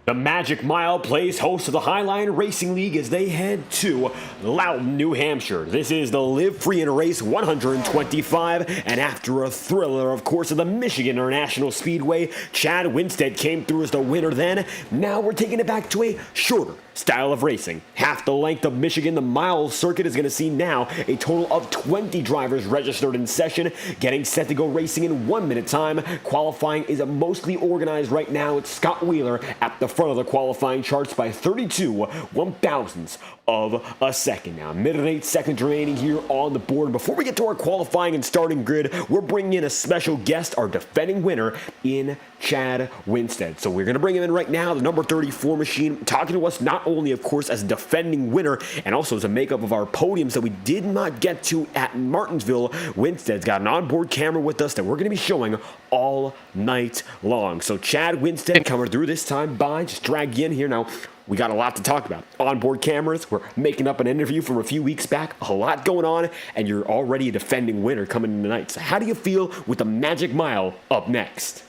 The Magic Mile plays host to the Highline Racing League as they head to Loudon, New Hampshire. This is the Live Free and Race 125, and after a thriller, of course, of the Michigan International Speedway, Chad Winstead came through as the winner then. Now we're taking it back to a shorter style of racing. Half the length of Michigan, the mile circuit is going to see now a total of 20 drivers registered in session, getting set to go racing in 1 minute time. Qualifying is mostly organized right now. It's Scott Wheeler at the front of the qualifying charts by 32 one-thousandths of a second. Now, a minute and 8 seconds remaining here on the board. Before we get to our qualifying and starting grid, we're bringing in a special guest, our defending winner in Chad Winstead. So we're going to bring him in right now, the number 34 machine, talking to us not only, of course, as a defending winner and also as a makeup of our podiums that we did not get to at Martinsville. Winstead's got an onboard camera with us that we're going to be showing all night long. So Chad Winstead coming through this time by, just drag you in here. Now, we got a lot to talk about. Onboard cameras, we're making up an interview from a few weeks back, a lot going on, and you're already a defending winner coming in tonight. So how do you feel with the Magic Mile up next?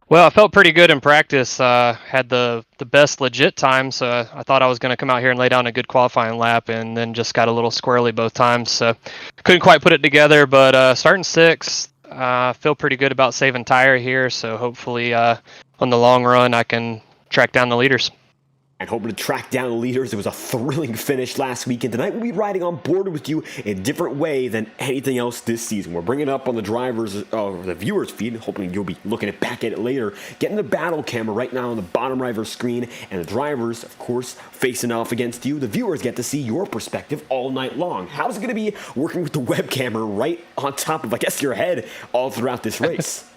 Well, I felt pretty good in practice. Had the best legit time, so I thought I was going to come out here and lay down a good qualifying lap, and then just got a little squirrely both times. So couldn't quite put it together, but starting sixth, feel pretty good about saving tire here. So hopefully on the long run, I can track down the leaders. And hoping to track down the leaders. It was a thrilling finish last week, and tonight we'll be riding on board with you in a different way than anything else this season. We're bringing it up on the the viewers feed, hoping you'll be looking back at it later. Getting the battle camera right now on the bottom right of our screen, and the drivers, of course, facing off against you. The viewers get to see your perspective all night long. How's it going to be working with the web camera right on top of, I guess, your head all throughout this race?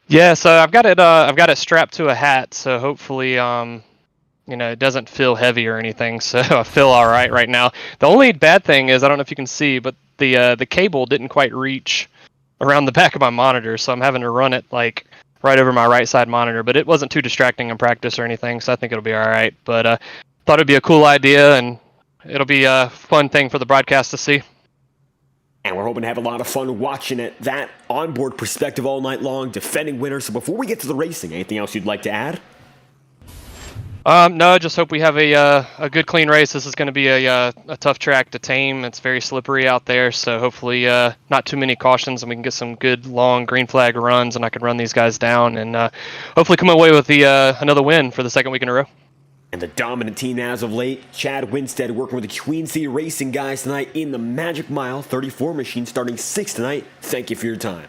Yeah, so I've got it strapped to a hat, so hopefully it doesn't feel heavy or anything, so I feel all right now. The only bad thing is, I don't know if you can see, but the cable didn't quite reach around the back of my monitor, so I'm having to run it like right over my right side monitor. But it wasn't too distracting in practice or anything, so I think it'll be all right. But thought it'd be a cool idea, and it'll be a fun thing for the broadcast to see. And we're hoping to have a lot of fun watching it, that onboard perspective all night long, defending winners. So before we get to the racing, anything else you'd like to add? No, just hope we have a good, clean race. This is going to be a tough track to tame. It's very slippery out there, so hopefully not too many cautions, and we can get some good, long green flag runs, and I can run these guys down, and hopefully come away with another win for the second week in a row. And the dominant team as of late, Chad Winstead working with the Queen City Racing guys tonight in the Magic Mile 34 machine, starting 6th tonight. Thank you for your time.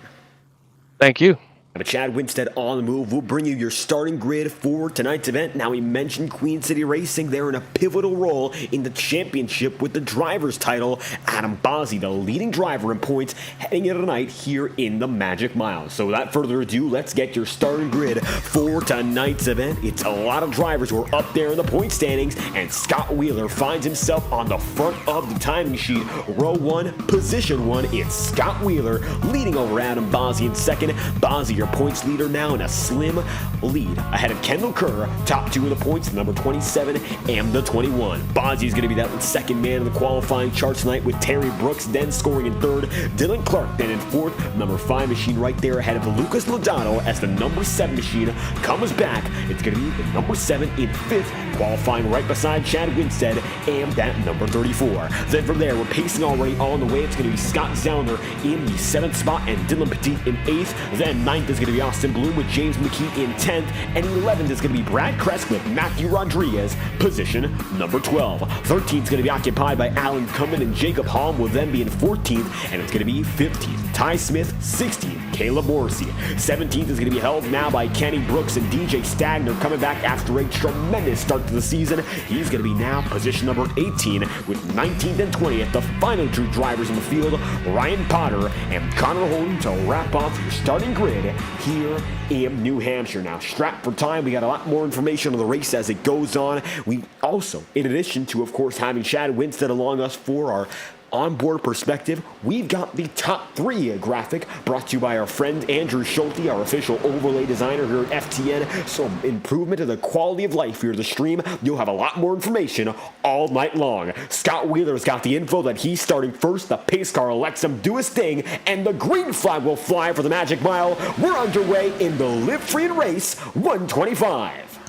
Thank you. But Chad Winstead on the move. We'll bring you your starting grid for tonight's event. Now, we mentioned Queen City Racing. They're in a pivotal role in the championship with the driver's title. Adam Bozzi, the leading driver in points, heading into tonight here in the Magic Mile. So without further ado, let's get your starting grid for tonight's event. It's a lot of drivers who are up there in the point standings, and Scott Wheeler finds himself on the front of the timing sheet. Row 1, position 1. It's Scott Wheeler leading over Adam Bozzi in second. Bozzi, your points leader now in a slim lead ahead of Kendall Kerr, top 2 of the points, number 27 and the 21. Bozzi is going to be that second man in the qualifying charts tonight, with Terry Brooks then scoring in third, Dylan Clark then in fourth, number 5 machine right there ahead of Lucas Lodato as the number 7 machine comes back. It's going to be the number 7 in fifth, qualifying right beside Chad Winstead and that number 34. Then from there, we're pacing already on the way. It's going to be Scott Zellner in the 7th spot and Dylan Petit in 8th. Then 9th is going to be Austin Bloom with James McKee in 10th, and 11th is going to be Brad Kresk with Matthew Rodriguez, position number 12. 13th is going to be occupied by Alan Cummin, and Jacob Halm will then be in 14th, and it's going to be 15th. Ty Smith, 16th. Caleb Morrissey. 17th is going to be held now by Kenny Brooks, and DJ Stagner coming back after a tremendous start to the season. He's going to be now position number 18, with 19th and 20th, the final two drivers in the field, Ryan Potter and Connor Holden, to wrap off your starting grid here in New Hampshire. Now, strapped for time, we got a lot more information on the race as it goes on. We also, in addition to, of course, having Chad Winstead along us for our onboard perspective, we've got the top 3 graphic brought to you by our friend Andrew Schulte, our official overlay designer here at FTN. So improvement to the quality of life here at the stream. You'll have a lot more information all night long. Scott Wheeler's got the info that he's starting first. The pace car lets him do his thing, and the green flag will fly for the Magic Mile. We're underway in the Live Free and Race 125.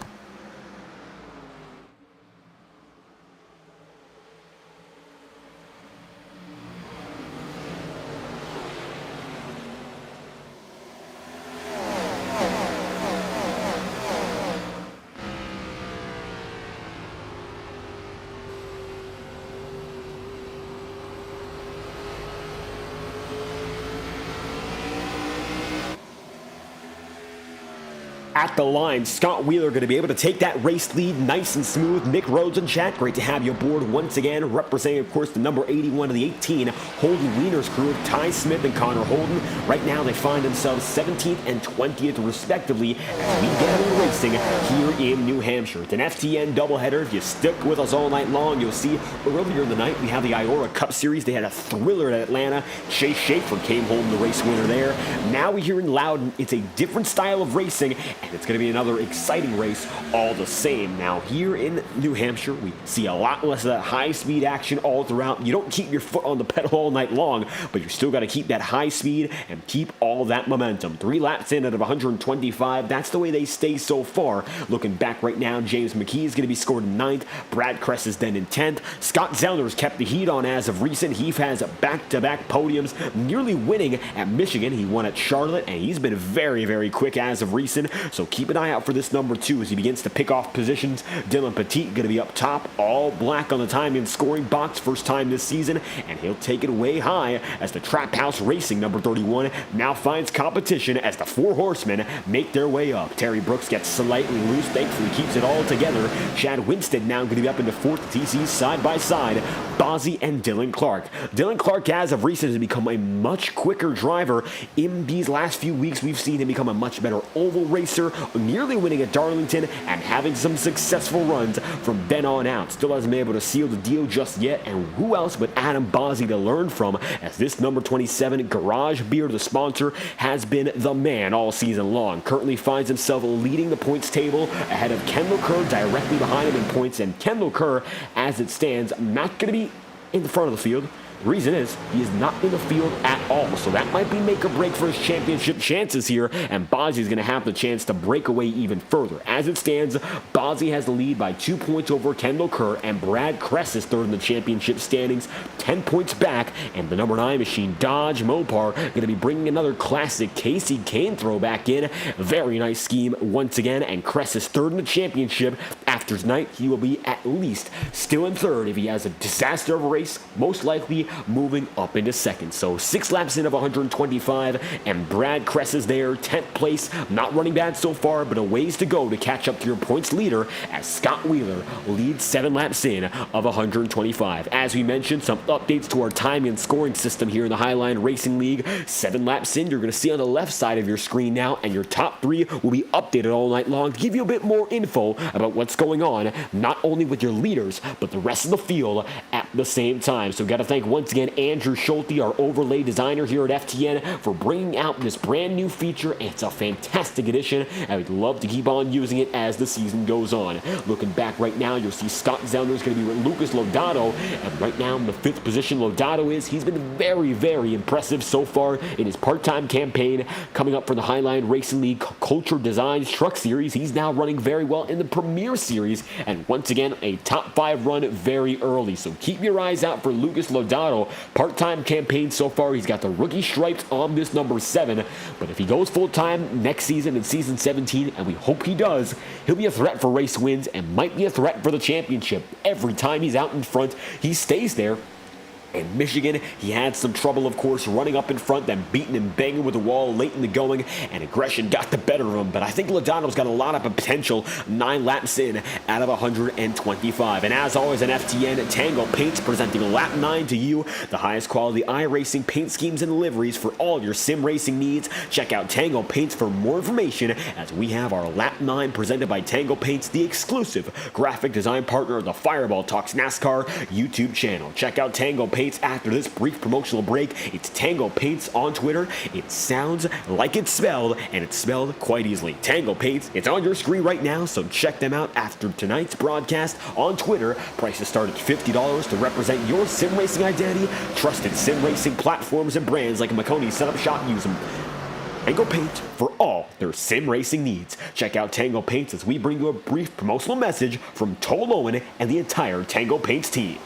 at the line. Scott Wheeler going to be able to take that race lead nice and smooth. Nick Rhodes in chat, great to have you aboard once again. Representing, of course, the number 81 of the 18, Holden Wiener's crew, Ty Smith and Connor Holden. Right now, they find themselves 17th and 20th, respectively, as we get into racing here in New Hampshire. It's an FTN doubleheader. If you stick with us all night long, you'll see earlier in the night we have the Iora Cup Series. They had a thriller at Atlanta. Chase Schaefer came home the race winner there. Now we hear in Loudon, it's a different style of racing, and it's going to be another exciting race all the same. Now here in New Hampshire, we see a lot less of that high-speed action all throughout. You don't keep your foot on the pedal all night long, but you still got to keep that high speed and keep all that momentum. 3 laps in out of 125. That's the way they stay so far. Looking back right now, James McKee is going to be scored in 9th. Brad Kress is then in 10th. Scott Zellner's kept the heat on as of recent. He has back-to-back podiums, nearly winning at Michigan. He won at Charlotte, and he's been very, very quick as of recent. So keep an eye out for this number 2 as he begins to pick off positions. Dylan Petit going to be up top, all black on the time in scoring box, first time this season, and he'll take it way high as the Trap House Racing number 31 now finds competition as the 4 horsemen make their way up. Terry Brooks gets slightly loose, thankfully keeps it all together. Chad Winstead now going to be up into 4th. TC's side by side, Bozzy and Dylan Clark. Dylan Clark, as of recent, has become a much quicker driver. In these last few weeks, we've seen him become a much better oval racer, nearly winning at Darlington and having some successful runs from then on out. Still hasn't been able to seal the deal just yet, and who else but Adam Bozzy to learn from, as this number 27 Garage Beer, the sponsor, has been the man all season long. Currently finds himself leading the points table ahead of Kendall Kerr, directly behind him in points, and Kendall Kerr, as it stands, not going to be in the front of the field. The reason is he is not in the field at all, so that might be make or break for his championship chances here, and Bozzy is going to have the chance to break away even further. As it stands, Bozzy has the lead by 2 points over Kendall Kerr, and Brad Kress is third in the championship standings, 10 points back, and the number 9 machine, Dodge Mopar, going to be bringing another classic Casey Kane throwback in. Very nice scheme once again, and Kress is third in the championship. After tonight, he will be at least still in third if he has a disaster of a race, most likely moving up into second. So 6 laps in of 125, and Brad Kress is there, 10th place. Not running bad so far, but a ways to go to catch up to your points leader as Scott Wheeler leads 7 laps in of 125. As we mentioned, some updates to our timing and scoring system here in the Highline Racing League. 7 laps in, you're going to see on the left side of your screen now, and your top 3 will be updated all night long to give you a bit more info about what's going on, not only with your leaders, but the rest of the field at the same time. So got to thank once again Andrew Schulte, our overlay designer here at FTN, for bringing out this brand new feature. It's a fantastic addition, and we'd love to keep on using it as the season goes on. Looking back right now, you'll see Scott Zellner is going to be with Lucas Lodato, and right now in the 5th position Lodato is. He's been very, very impressive so far in his part-time campaign. Coming up for the Highline Racing League Culture Designs Truck Series, he's now running very well in the Premier Series, and once again a top 5 run very early. So keep your eyes out for Lucas Lodato. Part-time campaign so far, he's got the rookie stripes on this number 7, but if he goes full-time next season in season 17, and we hope he does, he'll be a threat for race wins and might be a threat for the championship. Every time he's out in front, he stays there. In Michigan, he had some trouble, of course, running up in front, then beating and banging with the wall late in the going, and aggression got the better of him. But I think Lodano's got a lot of potential 9 laps in out of 125. And as always, an FTN Tango Paints presenting lap 9 to you, the highest quality iRacing paint schemes and liveries for all your sim racing needs. Check out Tango Paints for more information, as we have our lap 9 presented by Tango Paints, the exclusive graphic design partner of the Fireball Talks NASCAR YouTube channel. Check out Tango Paints after this brief promotional break. It's Tango Paints on Twitter. It sounds like it's spelled, and it's spelled quite easily. Tango Paints, it's on your screen right now, so check them out after tonight's broadcast on Twitter. Prices start at $50 to represent your sim racing identity. Trusted sim racing platforms and brands like Maconi set up shop, use them. Tango Paints for all their sim racing needs. Check out Tango Paints as we bring you a brief promotional message from Toll Owen and the entire Tango Paints team.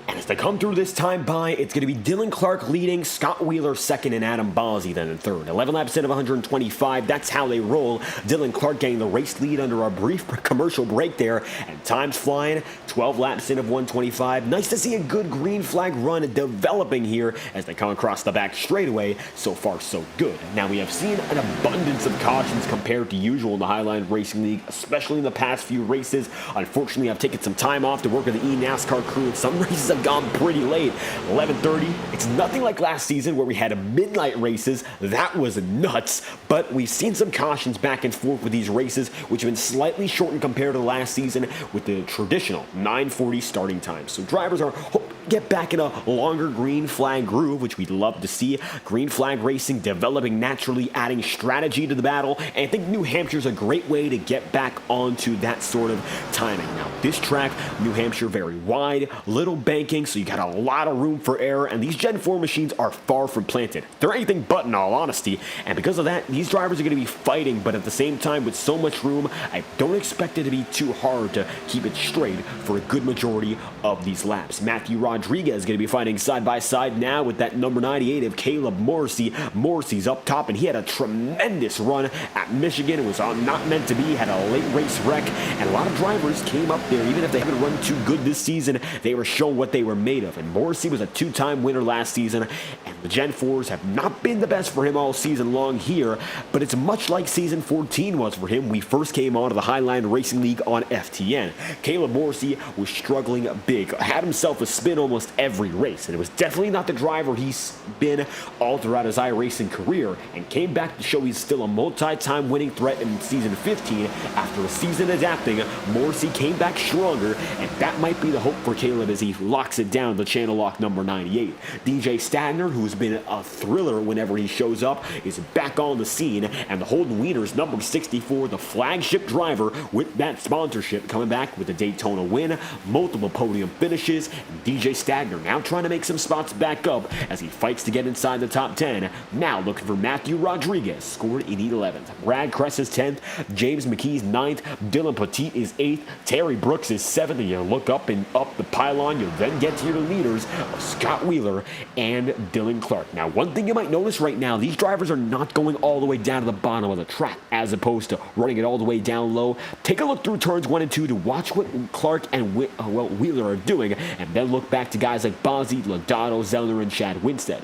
And as they come through this time by, it's going to be Dylan Clark leading, Scott Wheeler second, and Adam Bozzi then in third. 11 laps in of 125, that's how they roll. Dylan Clark getting the race lead under our brief commercial break there, and time's flying. 12 laps in of 125. Nice to see a good green flag run developing here as they come across the back straightaway. So far, so good. Now, we have seen an abundance of cautions compared to usual in the Highline Racing League, especially in the past few races. Unfortunately, I've taken some time off to work with the NASCAR crew, and some races have gone pretty late. 11:30. It's nothing like last season where we had midnight races. That was nuts. But we've seen some cautions back and forth with these races, which have been slightly shortened compared to last season with the traditional 9:40 starting time. So drivers are hoping to get back in a longer green flag groove, which we'd love to see. Green flag racing developing naturally, adding strategy to the battle, and I think New Hampshire's a great way to get back onto that sort of timing. Now, this track, New Hampshire, very wide, little banking, so you got a lot of room for error, and these Gen 4 machines are far from planted. They're anything but, in all honesty, and because of that, these drivers are going to be fighting, but at the same time, with so much room, I don't expect it to be too hard to keep it straight for a good majority of these laps. Matthew Rodriguez is going to be fighting side by side now with that number 98 of Caleb Morrissey. Morrissey's up top, and he had a tremendous run at Michigan. It was not meant to be, had a late race wreck, and a lot of drivers came up there. Even if they haven't run too good this season, they were shown what they were made of. And Morrissey was a two-time winner last season, and the Gen 4s have not been the best for him all season long here, but it's much like season 14 was for him. We first came onto the Highline Racing League on FTN. Caleb Morrissey was struggling big, had himself a spin almost every race, and it was definitely not the driver he's been all throughout his iRacing career, and came back to show he's still a multi-time winning threat in season 15. After a season adapting, Morrissey came back stronger, and that might be the hope for Caleb as he locks it down to channel lock number 98. DJ Stagner, who's been a thriller whenever he shows up, is back on the scene, and the Holden Wieners, number 64, the flagship driver with that sponsorship, coming back with a Daytona win, multiple podium finishes, and DJ Stagner now trying to make some spots back up as he fights to get inside the top 10. Now looking for Matthew Rodriguez, scored in 11th. Brad Kress is 10th, James McKee's 9th, Dylan Petit is 8th, Terry Brooks is 7th, and you look up and up the pylon, you'll then get to your leaders of Scott Wheeler and Dylan Clark. Now, one thing you might notice right now, these drivers are not going all the way down to the bottom of the track as opposed to running it all the way down low. Take a look through turns 1 and 2 to watch what Clark and Wheeler are doing, and then look back to guys like Bozzi, Loudon, Zellner, and Chad Winstead.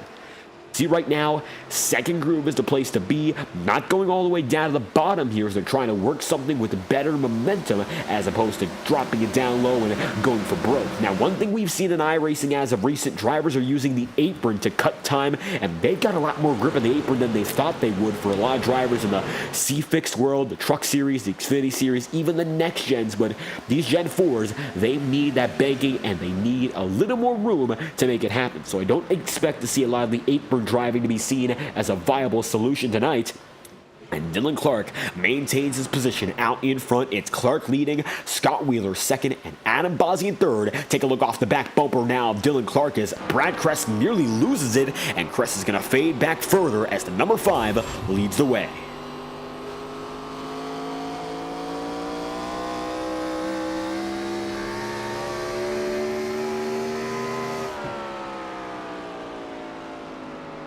See, right now, second groove is the place to be. Not going all the way down to the bottom here as they're trying to work something with better momentum as opposed to dropping it down low and going for broke. Now, one thing we've seen in iRacing as of recent, drivers are using the apron to cut time, and they've got a lot more grip on the apron than they thought they would for a lot of drivers in the C-Fix world, the Truck Series, the Xfinity Series, even the Next Gens. But these Gen 4s, they need that banking, and they need a little more room to make it happen. So I don't expect to see a lot of the apron driving to be seen as a viable solution tonight. And Dylan Clark maintains his position out in front. It's Clark leading, Scott Wheeler second, and Adam Bozzi in third. Take a look off the back bumper now of Dylan Clark as Brad Kress nearly loses it, and Kress is going to fade back further as the number 5 leads the way.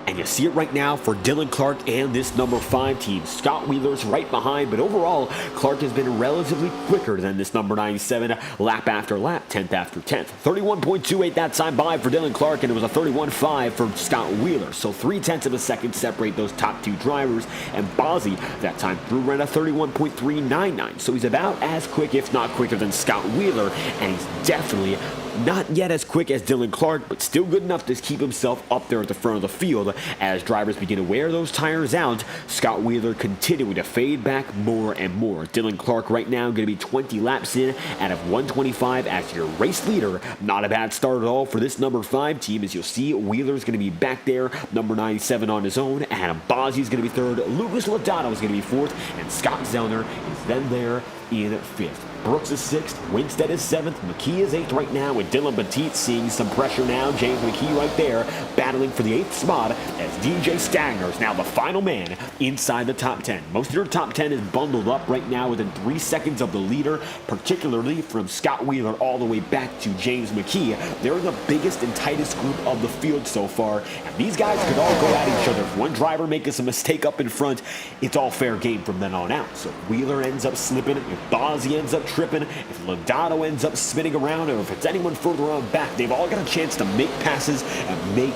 And you see it right now for Dylan Clark and this number 5 team. Scott Wheeler's right behind, but overall, Clark has been relatively quicker than this number 97 lap after lap, 10th after 10th. 31.28 that time by for Dylan Clark, and it was a 31.5 for Scott Wheeler. So 0.3 of a second separate those top two drivers, and Bozzi that time through ran a 31.399. So he's about as quick, if not quicker, than Scott Wheeler, and he's definitely not yet as quick as Dylan Clark, but still good enough to keep himself up there at the front of the field. As drivers begin to wear those tires out, Scott Wheeler continuing to fade back more and more. Dylan Clark right now going to be 20 laps in out of 125 as your race leader. Not a bad start at all for this number 5 team. As you'll see, Wheeler's going to be back there, number 97 on his own. Adam Bozzi's going to be 3rd. Lucas Lodato is going to be 4th, and Scott Zellner is then there in 5th. Brooks is 6th, Winstead is 7th, McKee is 8th right now, with Dylan Petit seeing some pressure now. James McKee right there battling for the 8th spot as DJ Stagner is now the final man inside the top 10. Most of your top 10 is bundled up right now within 3 seconds of the leader, particularly from Scott Wheeler all the way back to James McKee. They're the biggest and tightest group of the field so far, and these guys could all go at each other. If one driver makes a mistake up in front, it's all fair game from then on out. So if Wheeler ends up slipping, if Bozzi ends up tripping, if Loudon ends up spinning around, or if it's anyone further on back, they've all got a chance to make passes and make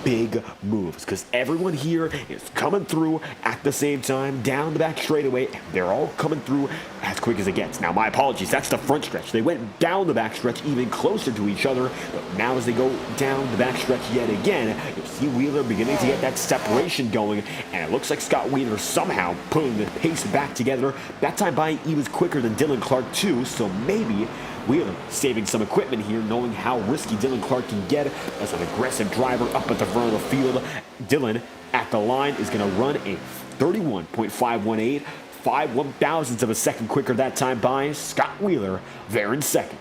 big moves, because everyone here is coming through at the same time down the back straightaway. They're all coming through as quick as it gets. Now, my apologies, that's the front stretch. They went down the back stretch even closer to each other, but now as they go down the back stretch yet again, you'll see Wheeler beginning to get that separation going, and it looks like Scott Wheeler somehow putting the pace back together. That time by, he was quicker than Dylan Clark too, so maybe Wheeler saving some equipment here, knowing how risky Dylan Clark can get as an aggressive driver up at the front of the field. Dylan at the line is going to run a 31.518, 5/1000ths of a second quicker that time by Scott Wheeler there in second.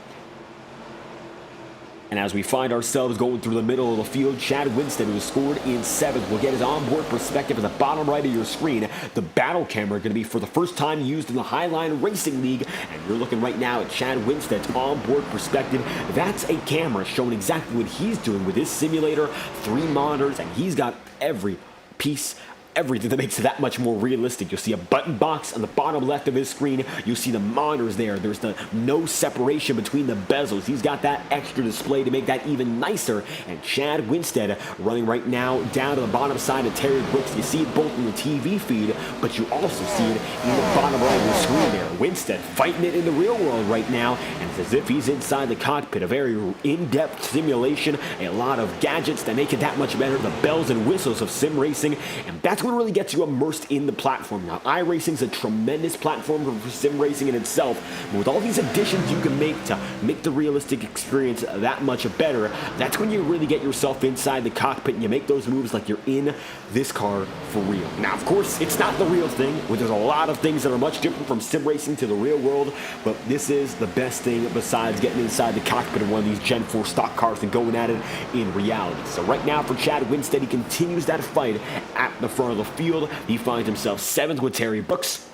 And as we find ourselves going through the middle of the field, Chad Winstead, who has scored in 7th, will get his onboard perspective at the bottom right of your screen. The battle camera going to be for the first time used in the Highline Racing League, and you're looking right now at Chad Winstead's onboard perspective. That's a camera showing exactly what he's doing with his simulator, 3 monitors, and he's got every piece, everything that makes it that much more realistic. You'll see a button box on the bottom left of his screen. You'll see the monitors there. There's no separation between the bezels. He's got that extra display to make that even nicer. And Chad Winstead running right now down to the bottom side of Terry Brooks. You see it both in the TV feed, but you also see it in the bottom right of the screen there. Winstead fighting it in the real world right now, and it's as if he's inside the cockpit. A very in-depth simulation, a lot of gadgets that make it that much better, the bells and whistles of sim racing, and that's what really gets you immersed in the platform. Now, iRacing is a tremendous platform for sim racing in itself, but with all these additions you can make to make the realistic experience that much better, that's when you really get yourself inside the cockpit and you make those moves like you're in this car for real. Now, of course, it's not the real thing, where there's a lot of things that are much different from sim racing to the real world, but this is the best thing besides getting inside the cockpit of one of these Gen 4 stock cars and going at it in reality. So right now for Chad Winstead, he continues that fight at the front of the field. He finds himself 7th with Terry Brooks,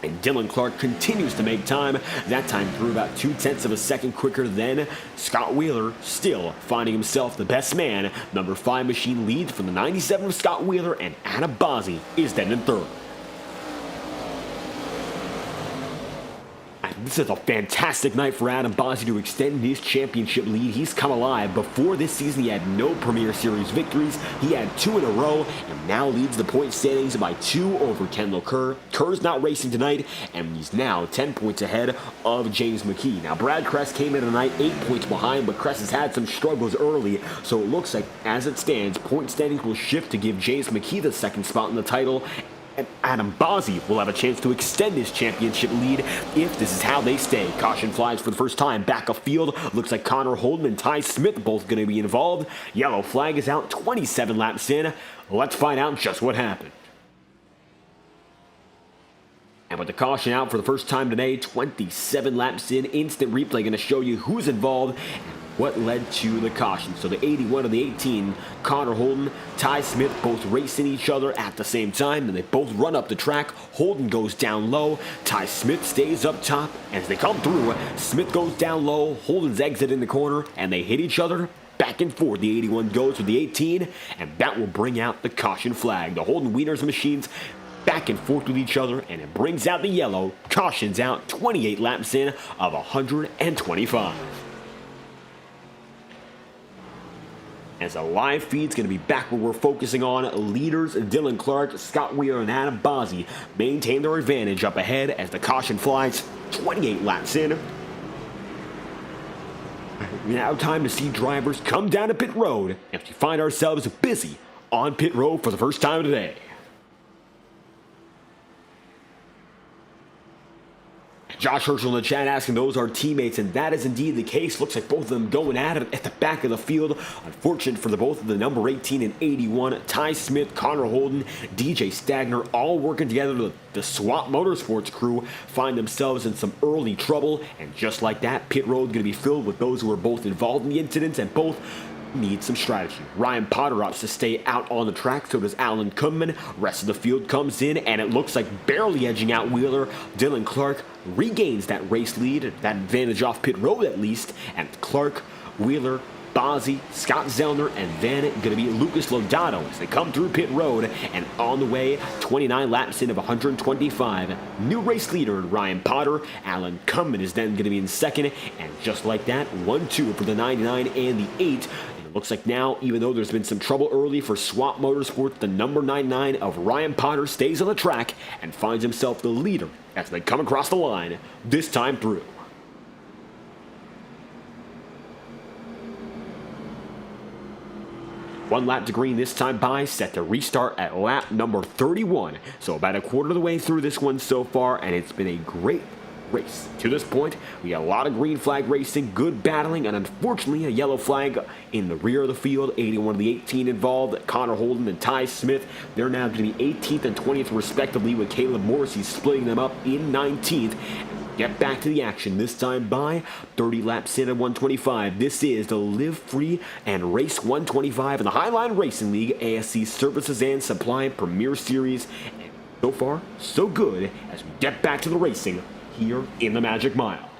and Dylan Clark continues to make time, that time through about 0.2 of a second quicker than Scott Wheeler, still finding himself the best man. Number 5 machine leads from the 97 of Scott Wheeler, and Adam Bozzi is then in 3rd. This is a fantastic night for Adam Bozzi to extend his championship lead. He's come alive. Before this season, he had no Premier Series victories. He had 2 in a row and now leads the point standings by 2 over Kendall Kerr. Kerr's not racing tonight, and he's now 10 points ahead of James McKee. Now, Brad Kress came in tonight 8 points behind, but Kress has had some struggles early, so it looks like, as it stands, point standings will shift to give James McKee the 2nd spot in the title, and Adam Bozzi will have a chance to extend his championship lead if this is how they stay. Caution flies for the first time back of field. Looks like Connor Holden and Ty Smith both going to be involved. Yellow flag is out 27 laps in. Let's find out just what happened. And with the caution out for the first time today, 27 laps in, instant replay going to show you who's involved and what led to the caution. So the 81 of the 18, Connor Holden, Ty Smith both racing each other at the same time, and they both run up the track. Holden goes down low, Ty Smith stays up top. As they come through, Smith goes down low, Holden's exit in the corner, and they hit each other. Back and forth, the 81 goes with the 18, and that will bring out the caution flag. The Holden Wieners machines back and forth with each other, and it brings out the yellow. Caution's out 28 laps in of 125. As a live feed's going to be back where we're focusing on leaders Dylan Clark, Scott Wheeler, and Adam Bozzi maintain their advantage up ahead as the caution flies 28 laps in. Now time to see drivers come down to pit road as we find ourselves busy on pit road for the first time today. Josh Herschel in the chat asking those are teammates, and that is indeed the case. Looks like both of them going at it at the back of the field. Unfortunate for the both of the number 18 and 81, Ty Smith, Connor Holden, DJ Stagner, all working together. The SWAT Motorsports crew find themselves in some early trouble, and just like that, pit road going to be filled with those who are both involved in the incidents and both need some strategy. Ryan Potter opts to stay out on the track, so does Alan Kunman. Rest of the field comes in, and it looks like barely edging out Wheeler. Dylan Clark regains that race lead, that advantage off pit road at least, and Clark, Wheeler, Bozzi, Scott Zellner, and then going to be Lucas Lodato as they come through pit road, and on the way, 29 laps in of 125. New race leader Ryan Potter. Alan Kunman is then going to be in second, and just like that, 1-2 for the 99 and the 8. Looks like now, even though there's been some trouble early for SWAT Motorsports, the number 99 of Ryan Potter stays on the track and finds himself the leader as they come across the line, this time through. One lap to green this time by, set to restart at lap number 31. So about a quarter of the way through this one so far, and it's been a great race. To this point, we got a lot of green flag racing, good battling, and unfortunately a yellow flag in the rear of the field. 81 of the 18 involved, Connor Holden and Ty Smith. They're now going to be 18th and 20th respectively, with Caleb Morrissey splitting them up in 19th. Get back to the action, this time by 30 laps in at 125. This is the Live Free and Race 125 in the Highline Racing League, ASC Services and Supply Premier Series. And so far, so good as we get back to the racing here in the Magic Mile.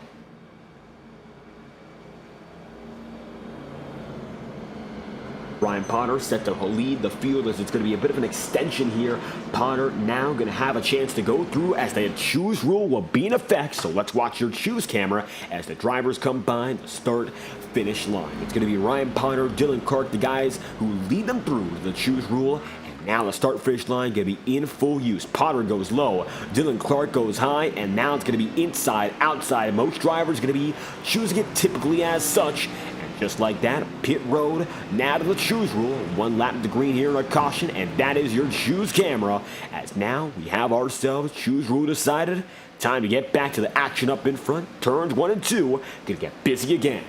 Ryan Potter set to lead the field as it's going to be a bit of an extension here. Potter now going to have a chance to go through as the choose rule will be in effect. So let's watch your choose camera as the drivers come by the start-finish line. It's going to be Ryan Potter, Dylan Clark, the guys who lead them through the choose rule. Now the start-finish line going to be in full use. Potter goes low, Dylan Clark goes high, and now it's going to be inside, outside. Most drivers going to be choosing it typically as such. And just like that, pit road, now to the choose rule. One lap to green here in a caution, and that is your choose camera. As now we have ourselves choose rule decided. Time to get back to the action up in front. Turns 1 and 2, going to get busy again.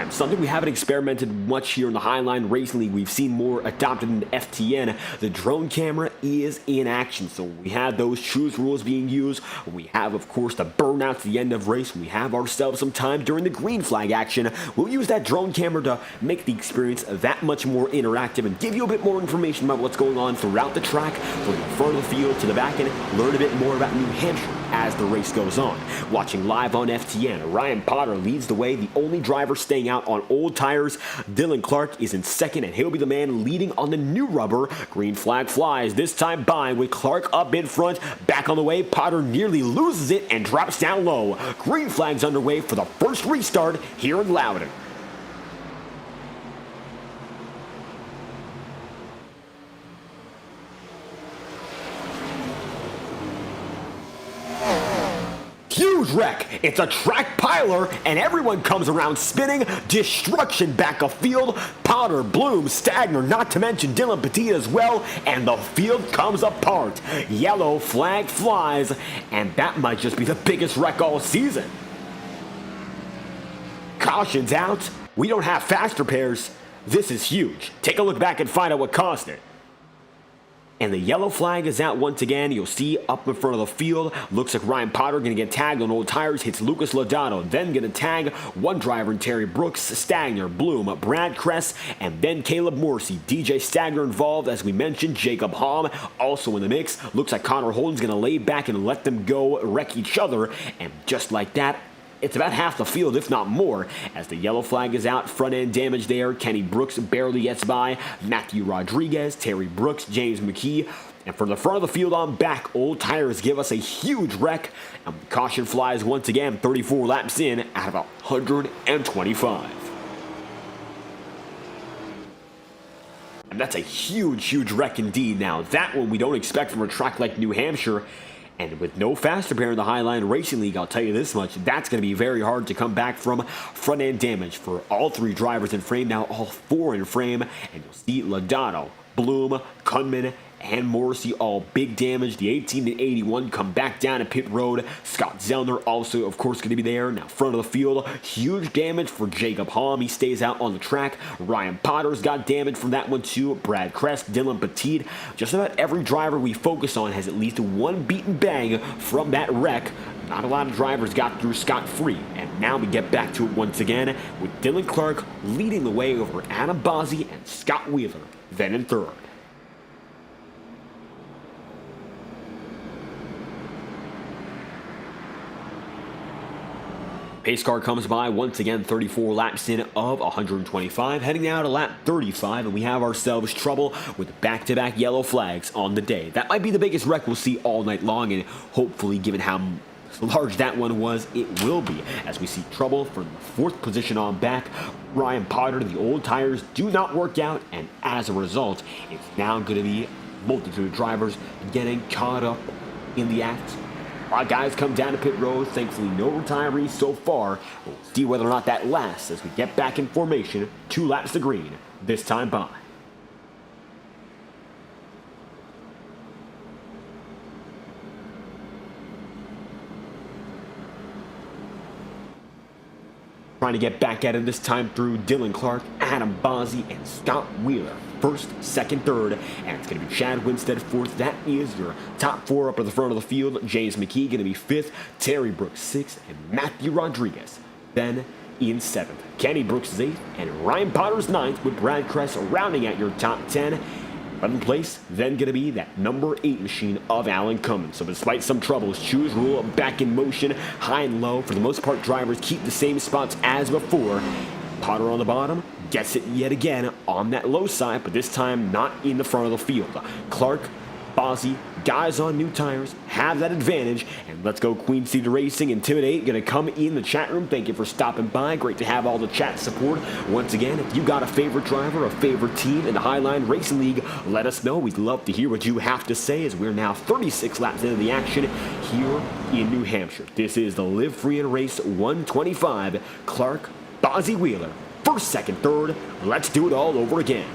Something we haven't experimented much here in the Highline Racing League. We've seen more adopted in the FTN. The drone camera is in action, so we have those choose rules being used. We have, of course, the burnout at the end of race. We have ourselves some time during the green flag action. We'll use that drone camera to make the experience that much more interactive and give you a bit more information about what's going on throughout the track, from the front of the field to the back end. Learn a bit more about New Hampshire as the race goes on. Watching live on FTN, Ryan Potter leads the way, the only driver staying out on old tires. Dylan Clark is in second, and he'll be the man leading on the new rubber. Green flag flies, this time by with Clark up in front. Back on the way, Potter nearly loses it and drops down low. Green flag's underway for the first restart here in Loudon. Huge wreck. It's a track piler, and everyone comes around spinning. Destruction back of field. Potter, Bloom, Stagner, not to mention Dylan Petit as well, and the field comes apart. Yellow flag flies, and that might just be the biggest wreck all season. Caution's out. We don't have fast repairs. This is huge. Take a look back and find out what caused it. And the yellow flag is out once again. You'll see up in front of the field. Looks like Ryan Potter going to get tagged on old tires. Hits Lucas Lodato. Then going to tag one driver in Terry Brooks, Stagner, Bloom, Brad Kress, and then Caleb Morrissey. DJ Stagner involved, as we mentioned. Jacob Halm also in the mix. Looks like Connor Holden's going to lay back and let them go wreck each other. And just like that, it's about half the field, if not more, as the yellow flag is out. Front end damage there. Kenny Brooks barely gets by. Matthew Rodriguez, Terry Brooks, James McKee. And from the front of the field on back, old tires give us a huge wreck. And caution flies once again, 34 laps in out of 125. And that's a huge, huge wreck indeed. Now, that one we don't expect from a track like New Hampshire. And with no fast repair in the Highline Racing League, I'll tell you this much, that's going to be very hard to come back from. Front-end damage for all three drivers in frame, now all four in frame. And you'll see Lodato, Bloom, Kunman, and Morrissey all big damage. The 18 to 81 come back down to pit road. Scott Zellner also, of course, going to be there. Now, front of the field, huge damage for Jacob Halm. He stays out on the track. Ryan Potter's got damage from that one too. Brad Kress, Dylan Petit. Just about every driver we focus on has at least one beaten bang from that wreck. Not a lot of drivers got through scot-free, and now we get back to it once again with Dylan Clark leading the way over Adam Bozzi and Scott Wheeler, then in third. Pace car comes by once again, 34 laps in of 125, heading now to lap 35, and we have ourselves trouble with back-to-back yellow flags on the day. That might be the biggest wreck we'll see all night long, and hopefully, given how large that one was, it will be, as we see trouble from the fourth position on back. Ryan Potter, the old tires do not work out, and as a result, it's now going to be a multitude of drivers getting caught up in the act. Our guys come down to pit road. Thankfully, no retirees so far. We'll see whether or not that lasts as we get back in formation. 2 laps to green, this time by. Trying to get back at it this time through Dylan Clark, Adam Bozzi, and Scott Wheeler. First, second, third, and it's going to be Chad Winstead fourth. That is your top 4 up at the front of the field. James McKee going to be 5th, Terry Brooks 6th, and Matthew Rodriguez then in 7th. Kenny Brooks is 8th, and Ryan Potter's 9th, with Brad Kress rounding out your top 10. 11th place, then going to be that number 8 machine of Alan Cummins. So despite some troubles, choose rule back in motion, high and low. For the most part, drivers keep the same spots as before. Potter on the bottom, gets it yet again on that low side, but this time not in the front of the field. Clark, Bozzi, guys on new tires, have that advantage, and let's go Queen City Racing. Intimidate, gonna come in the chat room. Thank you for stopping by. Great to have all the chat support. Once again, if you got a favorite driver, a favorite team in the Highline Racing League, let us know. We'd love to hear what you have to say, as we're now 36 laps into the action here in New Hampshire. This is the Live Free and Race 125. Clark, Bozzi, Wheeler. First, second, third. Let's do it all over again.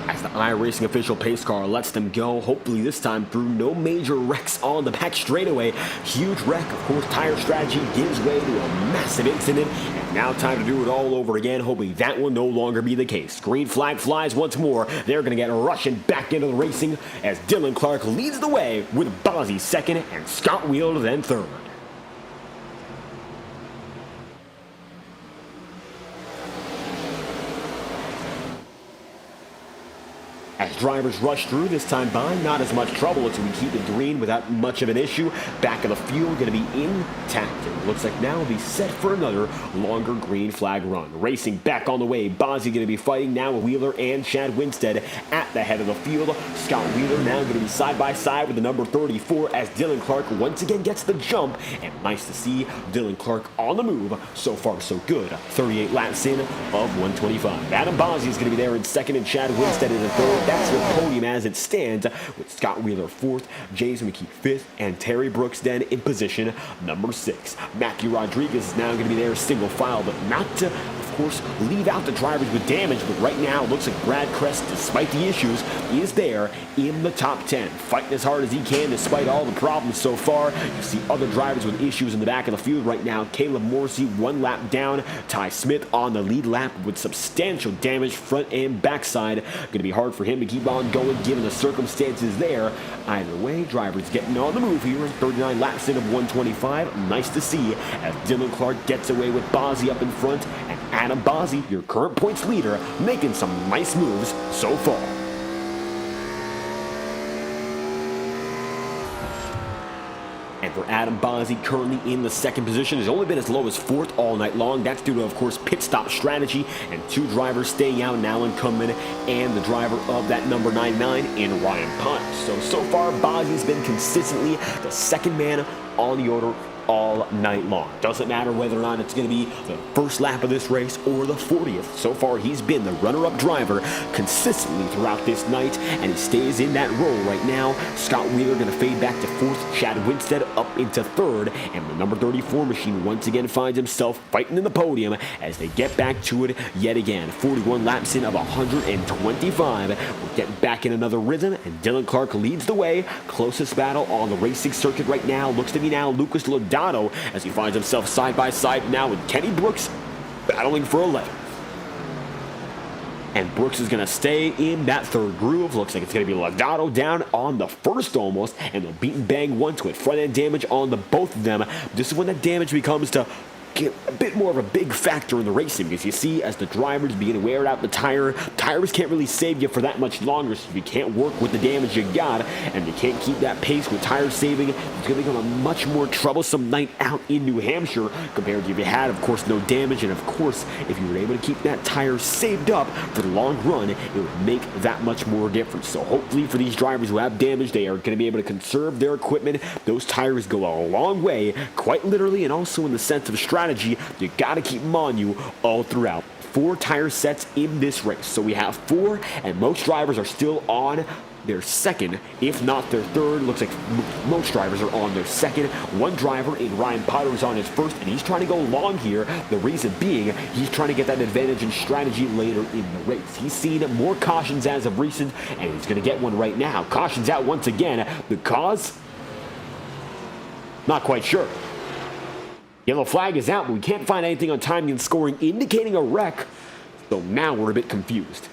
As the iRacing official pace car lets them go, hopefully this time through no major wrecks on the back straightaway. Huge wreck, of course, tire strategy gives way to a massive incident, and now time to do it all over again. Hopefully that will no longer be the case. Green flag flies once more. They're going to get rushing back into the racing as Dylan Clark leads the way with Bozzi second and Scott Wheeler then third. As drivers rush through this time by, not as much trouble as we keep it green without much of an issue. Back of the field going to be intact, and it looks like now we'll be set for another longer green flag run. Racing back on the way, Bozzi going to be fighting now with Wheeler and Chad Winstead at the head of the field. Scott Wheeler now going to be side by side with the number 34 as Dylan Clark once again gets the jump, and nice to see Dylan Clark on the move. So far so good. 38 laps in of 125. Adam Bozzi is going to be there in second and Chad Winstead in the third. That's the podium as it stands, with Scott Wheeler 4th, James McKee 5th, and Terry Brooks then in position number 6. Matthew Rodriguez is now going to be there single file, but not to, of course, leave out the drivers with damage. But right now, it looks like Brad Kress, despite the issues, is there in the top 10, fighting as hard as he can despite all the problems so far. You see other drivers with issues in the back of the field right now. Caleb Morrissey 1 lap down. Ty Smith on the lead lap with substantial damage front and backside. Going to be hard for him to keep on going given the circumstances there. Either way, drivers getting on the move here. 39 laps in of 125. Nice to see as Dylan Clark gets away with Bozzi up in front, and Adam Bozzi, your current points leader, making some nice moves so far. And for Adam Bozzi, currently in the second position, has only been as low as 4th all night long. That's due to, of course, pit stop strategy and 2 drivers staying out, Alan Cummins and the driver of that number 99 in Ryan Punt. So far, Bozzi's been consistently the second man on the order all night long. Doesn't matter whether or not it's going to be the first lap of this race or the 40th. So far, he's been the runner-up driver consistently throughout this night, and he stays in that role right now. Scott Wheeler going to fade back to 4th, Chad Winstead up into 3rd, and the number 34 machine once again finds himself fighting in the podium as they get back to it yet again. 41 laps in of 125. We're getting back in another rhythm, and Dylan Clark leads the way. Closest battle on the racing circuit right now looks to be now Lucas Lodato as he finds himself side by side now with Kenny Brooks battling for 11th. And Brooks is going to stay in that 3rd groove. Looks like it's going to be Lodato down on the 1st almost, and they'll beat and bang once with front end damage on the both of them. This is when that damage becomes to get a bit more of a big factor in the racing, because you see as the drivers begin to wear out the tires can't really save you for that much longer, so if you can't work with the damage you got and you can't keep that pace with tire saving, it's going to become a much more troublesome night out in New Hampshire compared to if you had, of course, no damage, and of course, if you were able to keep that tire saved up for the long run, it would make that much more difference. So hopefully for these drivers who have damage, they are going to be able to conserve their equipment. Those tires go a long way, quite literally, and also in the sense of strategy. You got to keep them on you all throughout. 4 tire sets in this race. So we have 4, and most drivers are still on their 2nd, if not their 3rd. Looks like most drivers are on their 2nd. One driver in Ryan Potter is on his 1st, and he's trying to go long here. The reason being, he's trying to get that advantage in strategy later in the race. He's seen more cautions as of recent, and he's going to get one right now. Cautions out once again. The cause? Not quite sure. Yellow flag is out, but we can't find anything on timing and scoring indicating a wreck, so now we're a bit confused.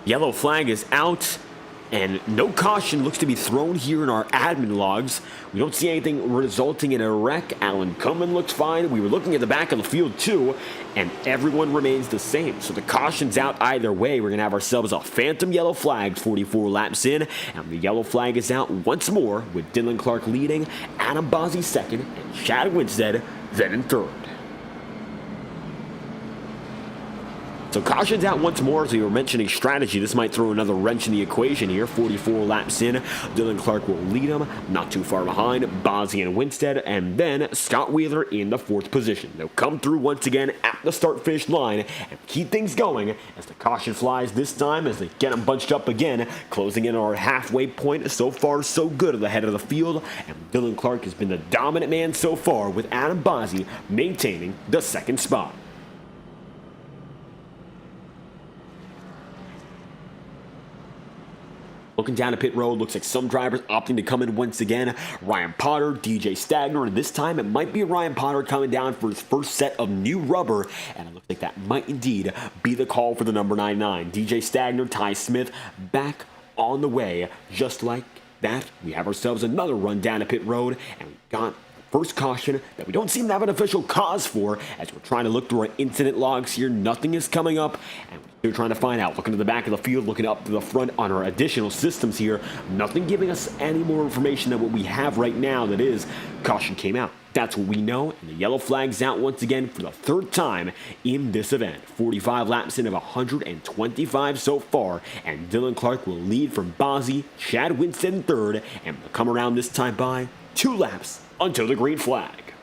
Yellow flag is out, and no caution looks to be thrown here in our admin logs. We don't see anything resulting in a wreck. Alan Cummin looks fine. We were looking at the back of the field too, and everyone remains the same. So the caution's out either way. We're going to have ourselves a phantom yellow flag 44 laps in, and the yellow flag is out once more with Dylan Clark leading, Adam Bozzi 2nd, and Chad Winstead then in 3rd. So caution's out once more, as we were mentioning strategy. This might throw another wrench in the equation here. 44 laps in, Dylan Clark will lead him, not too far behind, Bozzi and Winstead, and then Scott Wheeler in the 4th position. They'll come through once again at the start-finish line and keep things going as the caution flies this time as they get them bunched up again, closing in our halfway point. So far, so good at the head of the field, and Dylan Clark has been the dominant man so far, with Adam Bozzi maintaining the 2nd spot. Looking down at pit road, looks like some drivers opting to come in once again. Ryan Potter, DJ Stagner, and this time it might be Ryan Potter coming down for his first set of new rubber, and it looks like that might indeed be the call for the number 99. DJ Stagner, Ty Smith back on the way. Just like that, we have ourselves another run down at pit road, and we've got first caution that we don't seem to have an official cause for, as we're trying to look through our incident logs here. Nothing is coming up, and we're trying to find out. Looking to the back of the field, looking up to the front on our additional systems here. Nothing giving us any more information than what we have right now. That is, caution came out. That's what we know, and the yellow flag's out once again for the 3rd time in this event. 45 laps in of 125 so far, and Dylan Clark will lead from Bozzi, Chad Winstead in 3rd, and will come around this time by 2 laps until the green flag.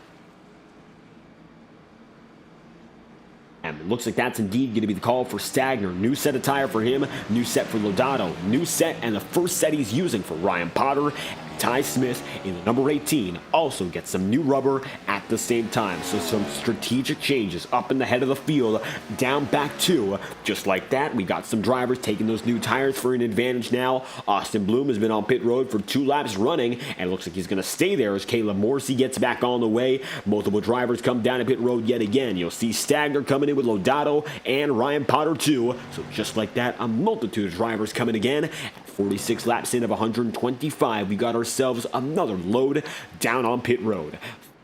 And it looks like that's indeed going to be the call for Stagner. New set of tire for him, new set for Lodato, new set, and the first set he's using for Ryan Potter. Ty Smith in the number 18 also gets some new rubber at the same time. So some strategic changes up in the head of the field, down back 2. Just like that, we got some drivers taking those new tires for an advantage now. Austin Bloom has been on pit road for 2 laps running, and it looks like he's going to stay there as Caleb Morrissey gets back on the way. Multiple drivers come down to pit road yet again. You'll see Stagner coming in with Lodato and Ryan Potter too. So just like that, a multitude of drivers coming again. At 46 laps in of 125, we got ourselves another load down on pit road.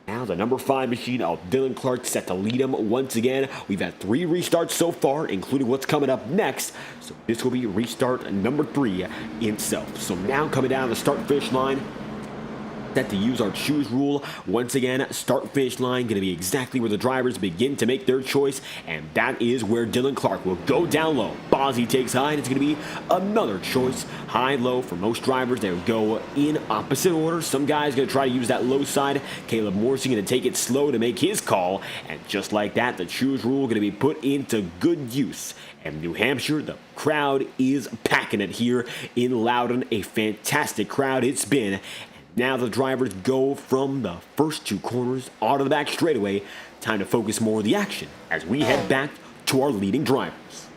Now the number 5 machine of Dylan Clark set to lead him once again. We've had 3 restarts so far, including what's coming up next. So this will be restart number 3 itself. So now coming down the start-finish line, Set to use our choose rule. Once again, start finish line going to be exactly where the drivers begin to make their choice, and that is where Dylan Clark will go down low. Bozzy takes high, and it's going to be another choice. High, low for most drivers. They would go in opposite order. Some guys going to try to use that low side. Caleb Morrissey going to take it slow to make his call, and just like that, the choose rule going to be put into good use. And New Hampshire, the crowd is packing it here in Loudon. A fantastic crowd it's been. Now the drivers go from the first two corners onto the back straightaway. Time to focus more on the action as we head back to our leading drivers.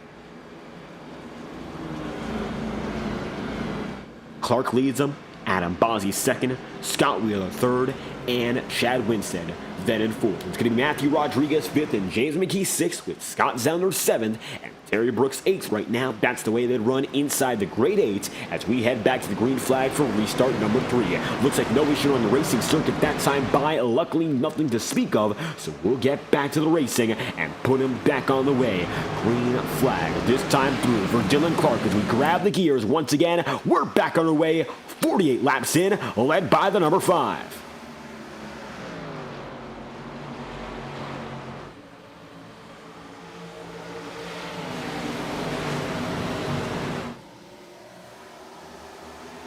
Clark leads them, Adam Bozzy second, Scott Wheeler third, and Chad Winstead then in fourth. It's going to be Matthew Rodriguez fifth and James McKee sixth, with Scott Zellner seventh and Terry Brooks eighth. Right now, that's the way they'd run inside the grade 8 as we head back to the green flag for restart number 3. Looks like no issue on the racing circuit that time by. Luckily, nothing to speak of, so we'll get back to the racing and put him back on the way. Green flag this time through for Dylan Clark as we grab the gears once again. We're back on our way, 48 laps in, led by the number 5.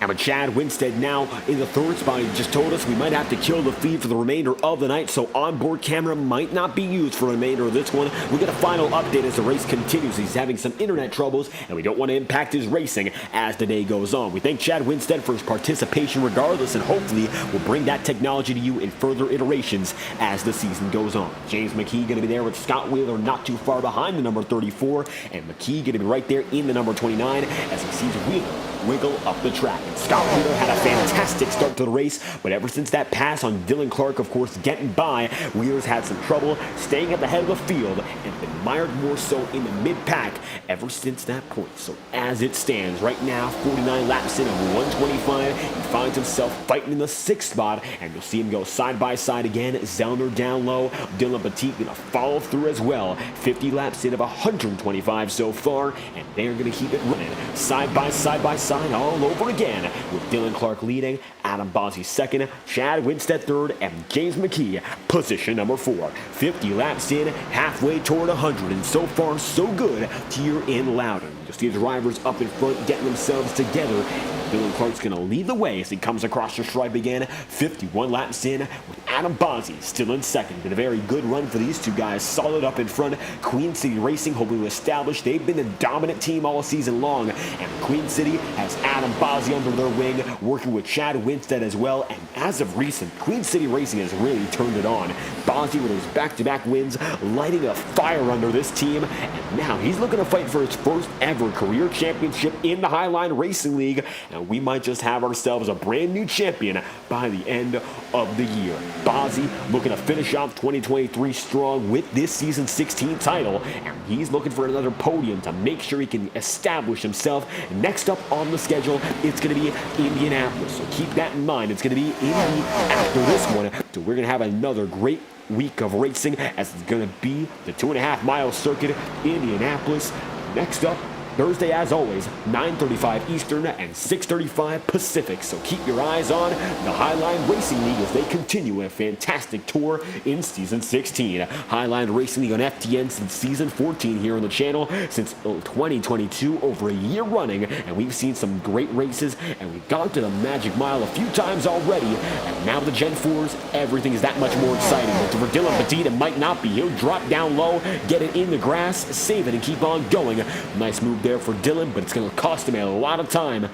But Chad Winstead now in the third spot. He just told us we might have to kill the feed for the remainder of the night, so onboard camera might not be used for the remainder of this one. We'll get a final update as the race continues. He's having some internet troubles, and we don't want to impact his racing as the day goes on. We thank Chad Winstead for his participation regardless, and hopefully we'll bring that technology to you in further iterations as the season goes on. James McKee going to be there with Scott Wheeler not too far behind the number 34, and McKee going to be right there in the number 29 as he sees Wheeler wiggle up the track. And Scott Wheeler had a fantastic start to the race, but ever since that pass on Dylan Clark, of course, getting by, Wheeler's had some trouble staying at the head of the field and been mired more so in the mid-pack ever since that point. So as it stands right now, 49 laps in of 125, he finds himself fighting in the 6th spot, and you'll see him go side by side again. Zellner down low, Dylan Petit gonna follow through as well. 50 laps in of 125 so far, and they're gonna keep it running side by side all over again, with Dylan Clark leading, Adam Bozzy second, Chad Winstead third, and James McKee position number 4. 50 laps in, halfway toward 100, and so far so good here in Loudon. You'll see the drivers up in front getting themselves together. Dylan Clark's going to lead the way as he comes across the stripe again. 51 laps in, with Adam Bozzy still in second. Been a very good run for these two guys. Solid up in front. Queen City Racing hoping to establish they've been a dominant team all season long. And Queen City has Adam Bozzy under their wing, working with Chad Winstead as well. And as of recent, Queen City Racing has really turned it on. Bozzy with his back-to-back wins, lighting a fire under this team. And now he's looking to fight for his first ever career championship in the Highline Racing League. And we might just have ourselves a brand new champion by the end of the year. Bozzy looking to finish off 2023 strong with this season 16 title, and he's looking for another podium to make sure he can establish himself. Next up on the schedule, it's going to be Indianapolis, so keep that in mind. It's going to be Indy after this one, so we're going to have another great week of racing as it's going to be the 2.5-mile circuit, Indianapolis. Next up, Thursday, as always, 9:35 Eastern and 6:35 Pacific. So keep your eyes on the Highline Racing League as they continue a fantastic tour in Season 16. Highline Racing League on FTN since Season 14 here on the channel since 2022, over a year running, and we've seen some great races, and we've gone to the Magic Mile a few times already, and now the Gen 4s, everything is that much more exciting. But for Dylan Petit, it might not be. He'll drop down low, get it in the grass, save it, and keep on going. Nice move there for Dylan, but it's going to cost him a lot of time.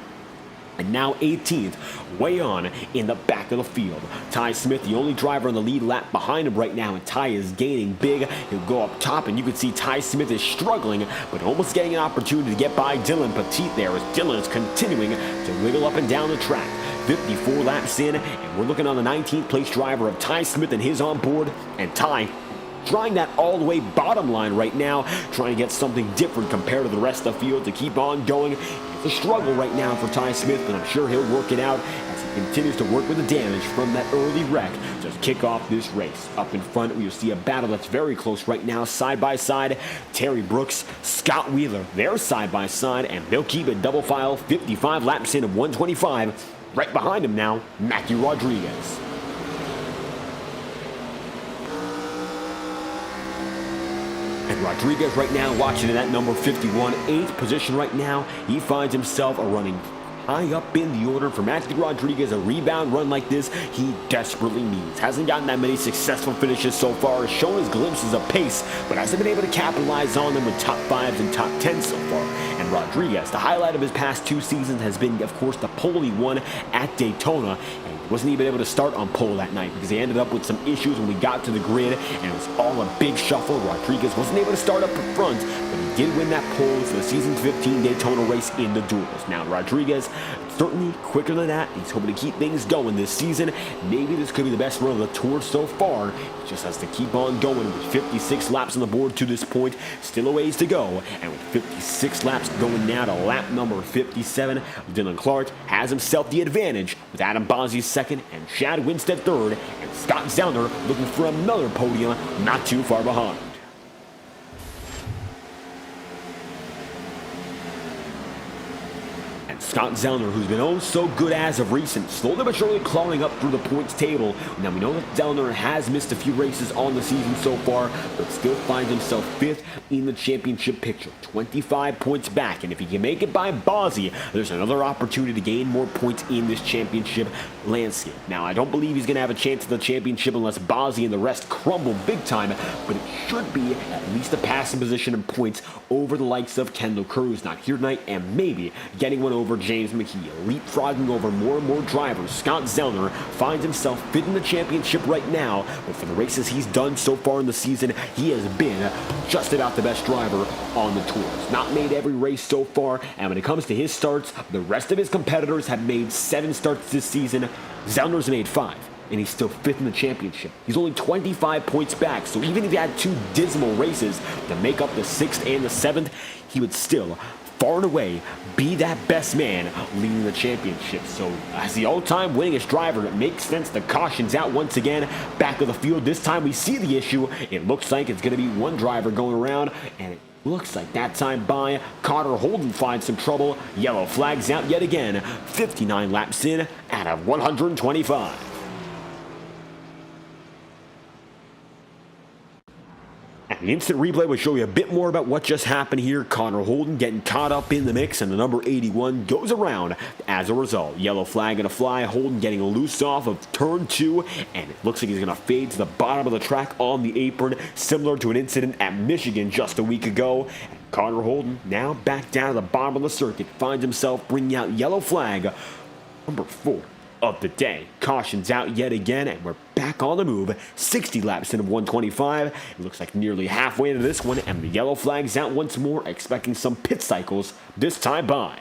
And now 18th, way on in the back of the field. Ty Smith, the only driver on the lead lap behind him right now, and Ty is gaining big. He'll go up top, and you can see Ty Smith is struggling, but almost getting an opportunity to get by Dylan Petit there as Dylan is continuing to wiggle up and down the track. 54 laps in, and we're looking on the 19th place driver of Ty Smith and his on board, and Ty trying that all the way bottom line right now, trying to get something different compared to the rest of the field to keep on going. It's a struggle right now for Ty Smith, but I'm sure he'll work it out as he continues to work with the damage from that early wreck to kick off this race. Up in front, we'll see a battle that's very close right now, side by side. Terry Brooks, Scott Wheeler, they're side by side, and they'll keep it double file, 55 laps in of 125. Right behind him now, Matthew Rodriguez. And Rodriguez right now watching in that number 51, 8th position right now. He finds himself running high up in the order. For Matthew Rodriguez, a rebound run like this, he desperately needs. Hasn't gotten that many successful finishes so far, has shown his glimpses of pace, but hasn't been able to capitalize on them with top 5s and top 10s so far. And Rodriguez, the highlight of his past 2 seasons has been, of course, the pole he won at Daytona. And he wasn't even able to start on pole that night because he ended up with some issues when we got to the grid, and it was all a big shuffle. Rodriguez wasn't able to start up in front, but he did win that pole for the season 15 Daytona race in the duels. Now, Rodriguez certainly quicker than that. He's hoping to keep things going this season. Maybe this could be the best run of the tour so far. He just has to keep on going with 56 laps on the board to this point. Still a ways to go. And with 56 laps going now to lap number 57, Dylan Clark has himself the advantage with Adam Bossie second and Chad Winstead third, and Scott Zellner looking for another podium not too far behind. Scott Zellner, who's been oh so good as of recent, slowly but surely clawing up through the points table. Now we know that Zellner has missed a few races on the season so far, but still finds himself 5th in the championship picture, 25 points back. And if he can make it by Bossie, there's another opportunity to gain more points in this championship landscape. Now I don't believe he's going to have a chance at the championship unless Bossie and the rest crumble big time, but it should be at least a passing position in points over the likes of Kendall Kerr, who's not here tonight, and maybe getting one over James McKee, leapfrogging over more and more drivers. Scott Zellner finds himself 5th in the championship right now, but for the races he's done so far in the season, he has been just about the best driver on the tours. Not made every race so far, and when it comes to his starts, the rest of his competitors have made 7 starts this season. Zellner's made 5. And he's still 5th in the championship. He's only 25 points back, so even if he had 2 dismal races to make up the 6th and the 7th, he would still far and away be that best man leading the championship. So as the all-time winningest driver, it makes sense the caution's out once again. Back of the field, this time we see the issue. It looks like it's going to be one driver going around, and it looks like that time by Connor Holden finds some trouble. Yellow flags out yet again. 59 laps in out of 125. The instant replay will show you a bit more about what just happened here. Connor Holden getting caught up in the mix, and the number 81 goes around as a result. Yellow flag and a fly. Holden getting loose off of turn 2, and it looks like he's going to fade to the bottom of the track on the apron, similar to an incident at Michigan just a week ago. And Connor Holden now back down to the bottom of the circuit, finds himself bringing out yellow flag number 4 of the day. Caution's out yet again, and we're back on the move. 60 laps in of 125. It looks like nearly halfway into this one, and the yellow flag's out once more, expecting some pit cycles this time by.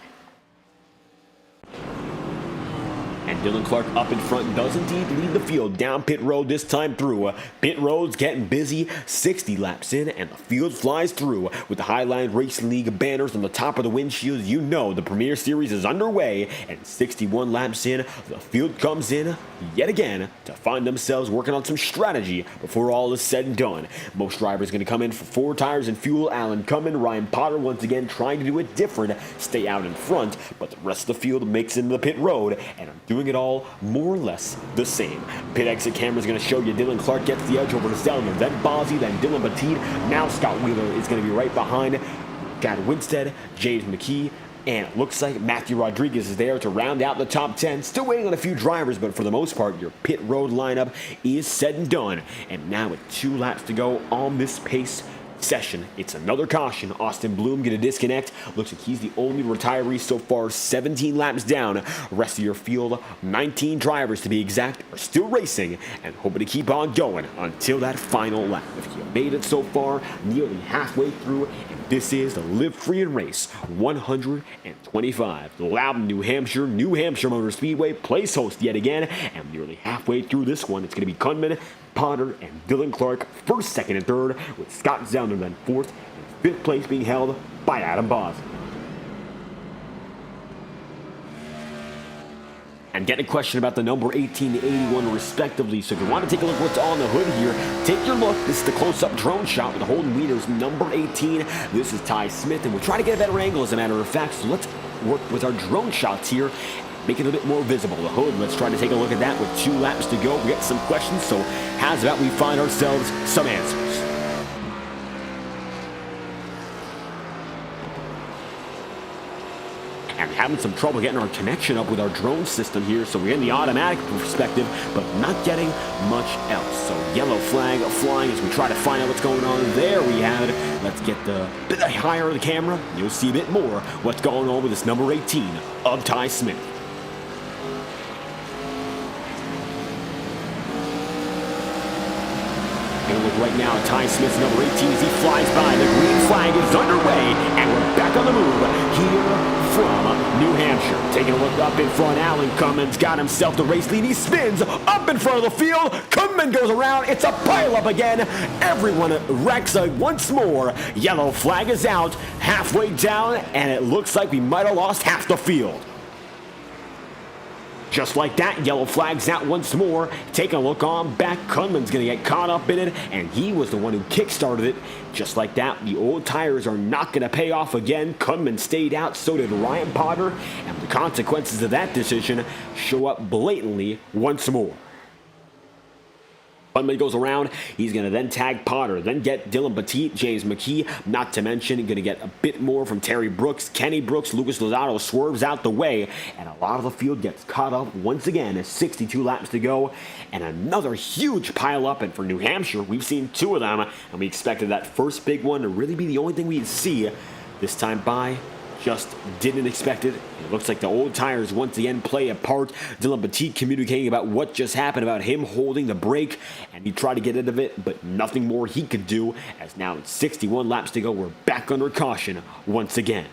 And Dylan Clark up in front does indeed lead the field down pit road this time through. Pit road's getting busy, 60 laps in, and the field flies through. With the Highline Racing League banners on the top of the windshield, you know the Premier Series is underway, and 61 laps in, the field comes in yet again to find themselves working on some strategy before all is said and done. Most drivers going to come in for 4 tires and fuel. Alan Cummins, Ryan Potter once again trying to do it different, stay out in front, but the rest of the field makes it into the pit road, and doing it all more or less the same. Pit exit camera is going to show you Dylan Clark gets the edge over to Zellner, then Bossie, then Dylan Batiste. Now Scott Wheeler is going to be right behind Chad Winstead, James McKee, and it looks like Matthew Rodriguez is there to round out the top 10. Still waiting on a few drivers, but for the most part, your pit road lineup is said and done. And now with 2 laps to go on this pace session, it's another caution. Austin Bloom get a disconnect. Looks like he's the only retiree so far, 17 laps down. Rest of your field, 19 drivers to be exact, are still racing and hoping to keep on going until that final lap. If you made it so far, nearly halfway through, and this is the Live Free and Race 125. Loudon, New Hampshire Motor Speedway plays host yet again, and nearly halfway through this one, it's going to be Kunman, Potter, and Dylan Clark first, second, and third, with Scott Zellner then 4th, and 5th place being held by Adam Bossie. And getting a question about the number 18 to 81 respectively, so if you want to take a look what's on the hood here, take your look. This is the close-up drone shot with Holden Wiener's number 18. This is Ty Smith, and we'll try to get a better angle as a matter of fact, so let's work with our drone shots here. make it a bit more visible. The hood, let's try to take a look at that with 2 laps to go. We get some questions, so how's about we find ourselves some answers. And having some trouble getting our connection up with our drone system here, so we're in the automatic perspective, but not getting much else. So yellow flag flying as we try to find out what's going on. There we have it. Let's get the bit higher of the camera. You'll see a bit more what's going on with this number 18 of Ty Smith. Look right now at Ty Smith's number 18 as he flies by. The green flag is underway, and we're back on the move here from New Hampshire. Taking a look up in front, Alan Cummins got himself the race lead. He spins up in front of the field. Cummins goes around. It's a pileup again. Everyone wrecks once more. Yellow flag is out halfway down, and it looks like we might have lost half the field. Just like that, yellow flag's out once more. Taking a look on back, Kunman's going to get caught up in it, and he was the one who kick-started it. Just like that, the old tires are not going to pay off again. Kunman stayed out, so did Ryan Potter, and the consequences of that decision show up blatantly once more. Kunman goes around, he's going to then tag Potter, then get Dylan Petit, James McKee, not to mention going to get a bit more from Terry Brooks, Kenny Brooks, Lucas Lozado swerves out the way, and a lot of the field gets caught up once again as 62 laps to go, and another huge pileup, and for New Hampshire, we've seen 2 of them, and we expected that first big one to really be the only thing we'd see this time by. Just didn't expect it. It looks like the old tires once again play a part. Dylan Petit communicating about what just happened, about him holding the brake, and he tried to get rid of it, but nothing more he could do, as now it's 61 laps to go. We're back under caution once again.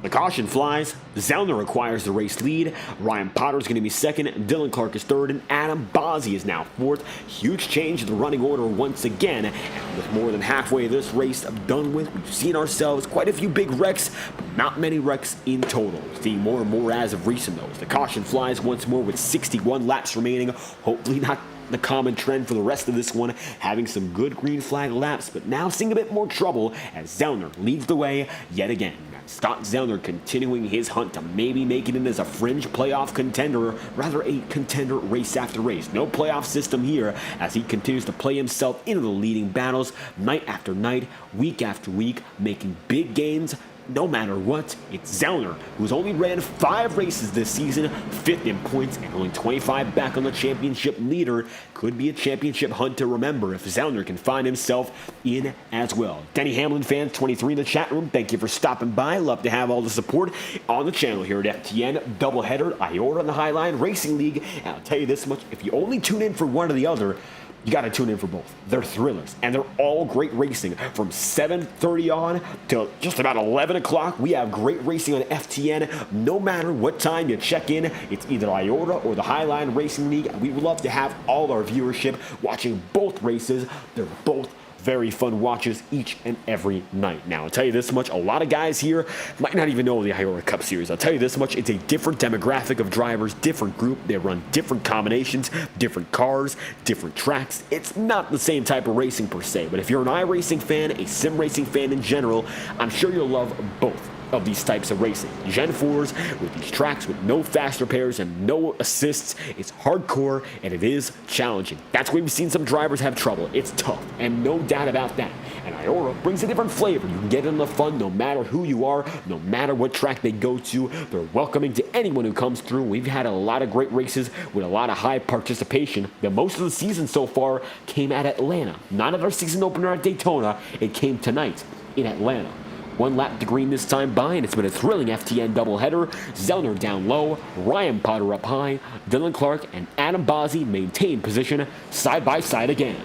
The caution flies. Zellner acquires the race lead. Ryan Potter's going to be second. Dylan Clark is third. And Adam Bozzi is now fourth. Huge change in the running order once again. And with more than halfway of this race done with, we've seen ourselves quite a few big wrecks, but not many wrecks in total. Seeing more and more as of recent, though. The caution flies once more with 61 laps remaining. Hopefully not the common trend for the rest of this one, having some good green flag laps, but now seeing a bit more trouble as Zellner leads the way yet again. Scott Zellner continuing his hunt to maybe make it in as a fringe playoff contender, rather a contender race after race. No playoff system here as he continues to play himself into the leading battles night after night, week after week, making big gains. No matter what, it's Zellner, who's only ran 5 races this season, 5th in points, and only 25 back on the championship leader. Could be a championship hunt to remember if Zellner can find himself in as well. Denny Hamlin fans 23 in the chat room, thank you for stopping by. Love to have all the support on the channel here at FTN. Doubleheader, Iora in the Highline Racing League. And I'll tell you this much, if you only tune in for one or the other, you got to tune in for both. They're thrillers, and they're all great racing. From 7:30 on till just about 11 o'clock, we have great racing on FTN. No matter what time you check in, it's either IOTA or the Highline Racing League. We would love to have all our viewership watching both races. They're both very fun watches each and every night. Now, I'll tell you this much, a lot of guys here might not even know the Iora Cup Series. I'll tell you this much, it's a different demographic of drivers, different group. They run different combinations, different cars, different tracks. It's not the same type of racing per se, but if you're an iRacing fan, a sim racing fan in general, I'm sure you'll love both of these types of racing. Gen 4s with these tracks with no fast repairs and no assists. It's hardcore and it is challenging. That's where we've seen some drivers have trouble. It's tough and no doubt about that. And Iora brings a different flavor. You can get in the fun no matter who you are, no matter what track they go to. They're welcoming to anyone who comes through. We've had a lot of great races with a lot of high participation. The most of the season so far came at Atlanta. Not at our season opener at Daytona. It came tonight in Atlanta. 1 lap to green this time by, and it's been a thrilling FTN doubleheader. Zellner down low, Ryan Potter up high, Dylan Clark and Adam Bozzi maintain position side by side again.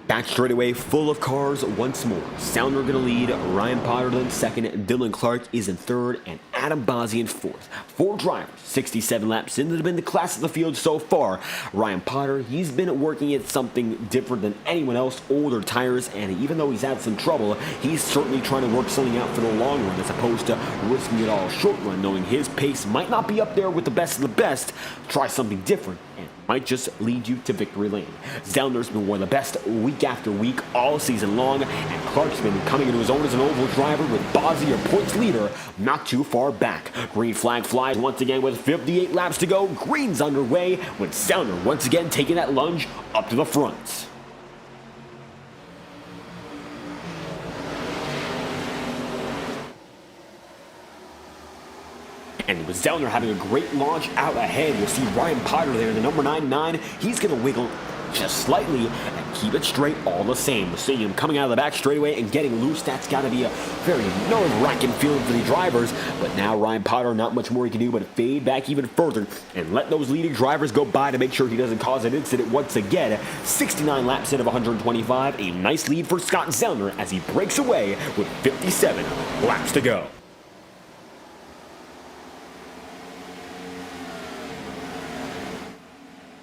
Back straightaway full of cars once more. Zellner going to lead, Ryan Potter then second, Dylan Clark is in third, and Adam Bozzi in fourth. 4 drivers, 67 laps in that have been the class of the field so far. Ryan Potter, he's been working at something different than anyone else, older tires, and even though he's had some trouble, he's certainly trying to work something out for the long run as opposed to risking it all short run, knowing his pace might not be up there with the best of the best. Try something different and might just lead you to victory lane. Zellner's been one of the best week after week all season long, and Clark's been coming into his own as an oval driver with Bozzi, your points leader, not too far back. Green flag flies once again with 58 laps to go. Green's underway with Zellner once again taking that lunge up to the front. And with Zellner having a great launch out ahead, you'll see Ryan Potter there, the number 99. He's going to wiggle just slightly and keep it straight all the same. Seeing him coming out of the back straightaway and getting loose, that's got to be a very nerve-wracking feeling for the drivers. But now Ryan Potter, not much more he can do but fade back even further and let those leading drivers go by to make sure he doesn't cause an incident once again. 69 laps in of 125, a nice lead for Scott Zellner as he breaks away with 57 laps to go.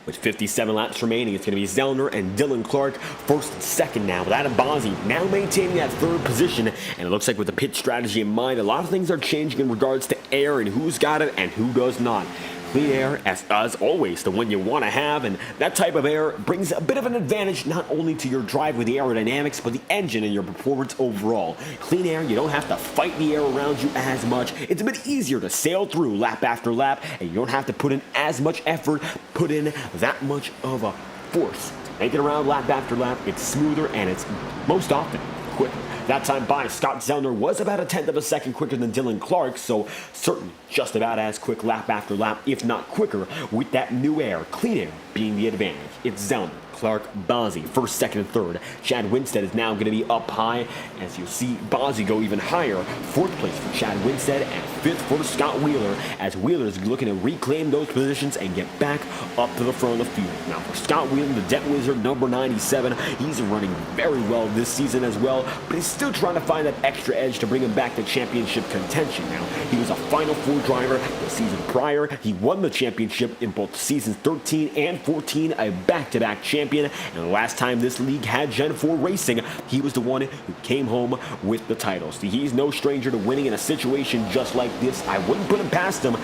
With 57 laps remaining, it's going to be Zellner and Dylan Clark first and second now, with Adam Bozzi now maintaining that third position. And it looks like with the pit strategy in mind, a lot of things are changing in regards to air and who's got it and who does not. Clean air, as always, the one you want to have, and that type of air brings a bit of an advantage not only to your drive with the aerodynamics, but the engine and your performance overall. Clean air, you don't have to fight the air around you as much. It's a bit easier to sail through lap after lap, and you don't have to put in as much effort, put in that much of a force. Make it around lap after lap, it's smoother, and it's most often quicker. That time by, Scott Zellner was about a tenth of a second quicker than Dylan Clark, so certainly just about as quick lap after lap, if not quicker, with that new air, clean air being the advantage. It's Zellner, Clark, Bozzi, first, second, and third. Chad Winstead is now going to be up high, as you see Bozzi go even higher. Fourth place for Chad Winstead, and fifth for Scott Wheeler, as Wheeler is looking to reclaim those positions and get back up to the front of the field. Now for Scott Wheeler, the Det Wizard, number 97, he's running very well this season as well, but he's still trying to find that extra edge to bring him back to championship contention. Now, he was a Final Four driver the season prior. He won the championship in both seasons 13 and 14, a back-to-back champion. And the last time this league had Gen 4 racing, he was the one who came home with the title. See, he's no stranger to winning in a situation just like this. I wouldn't put him past him.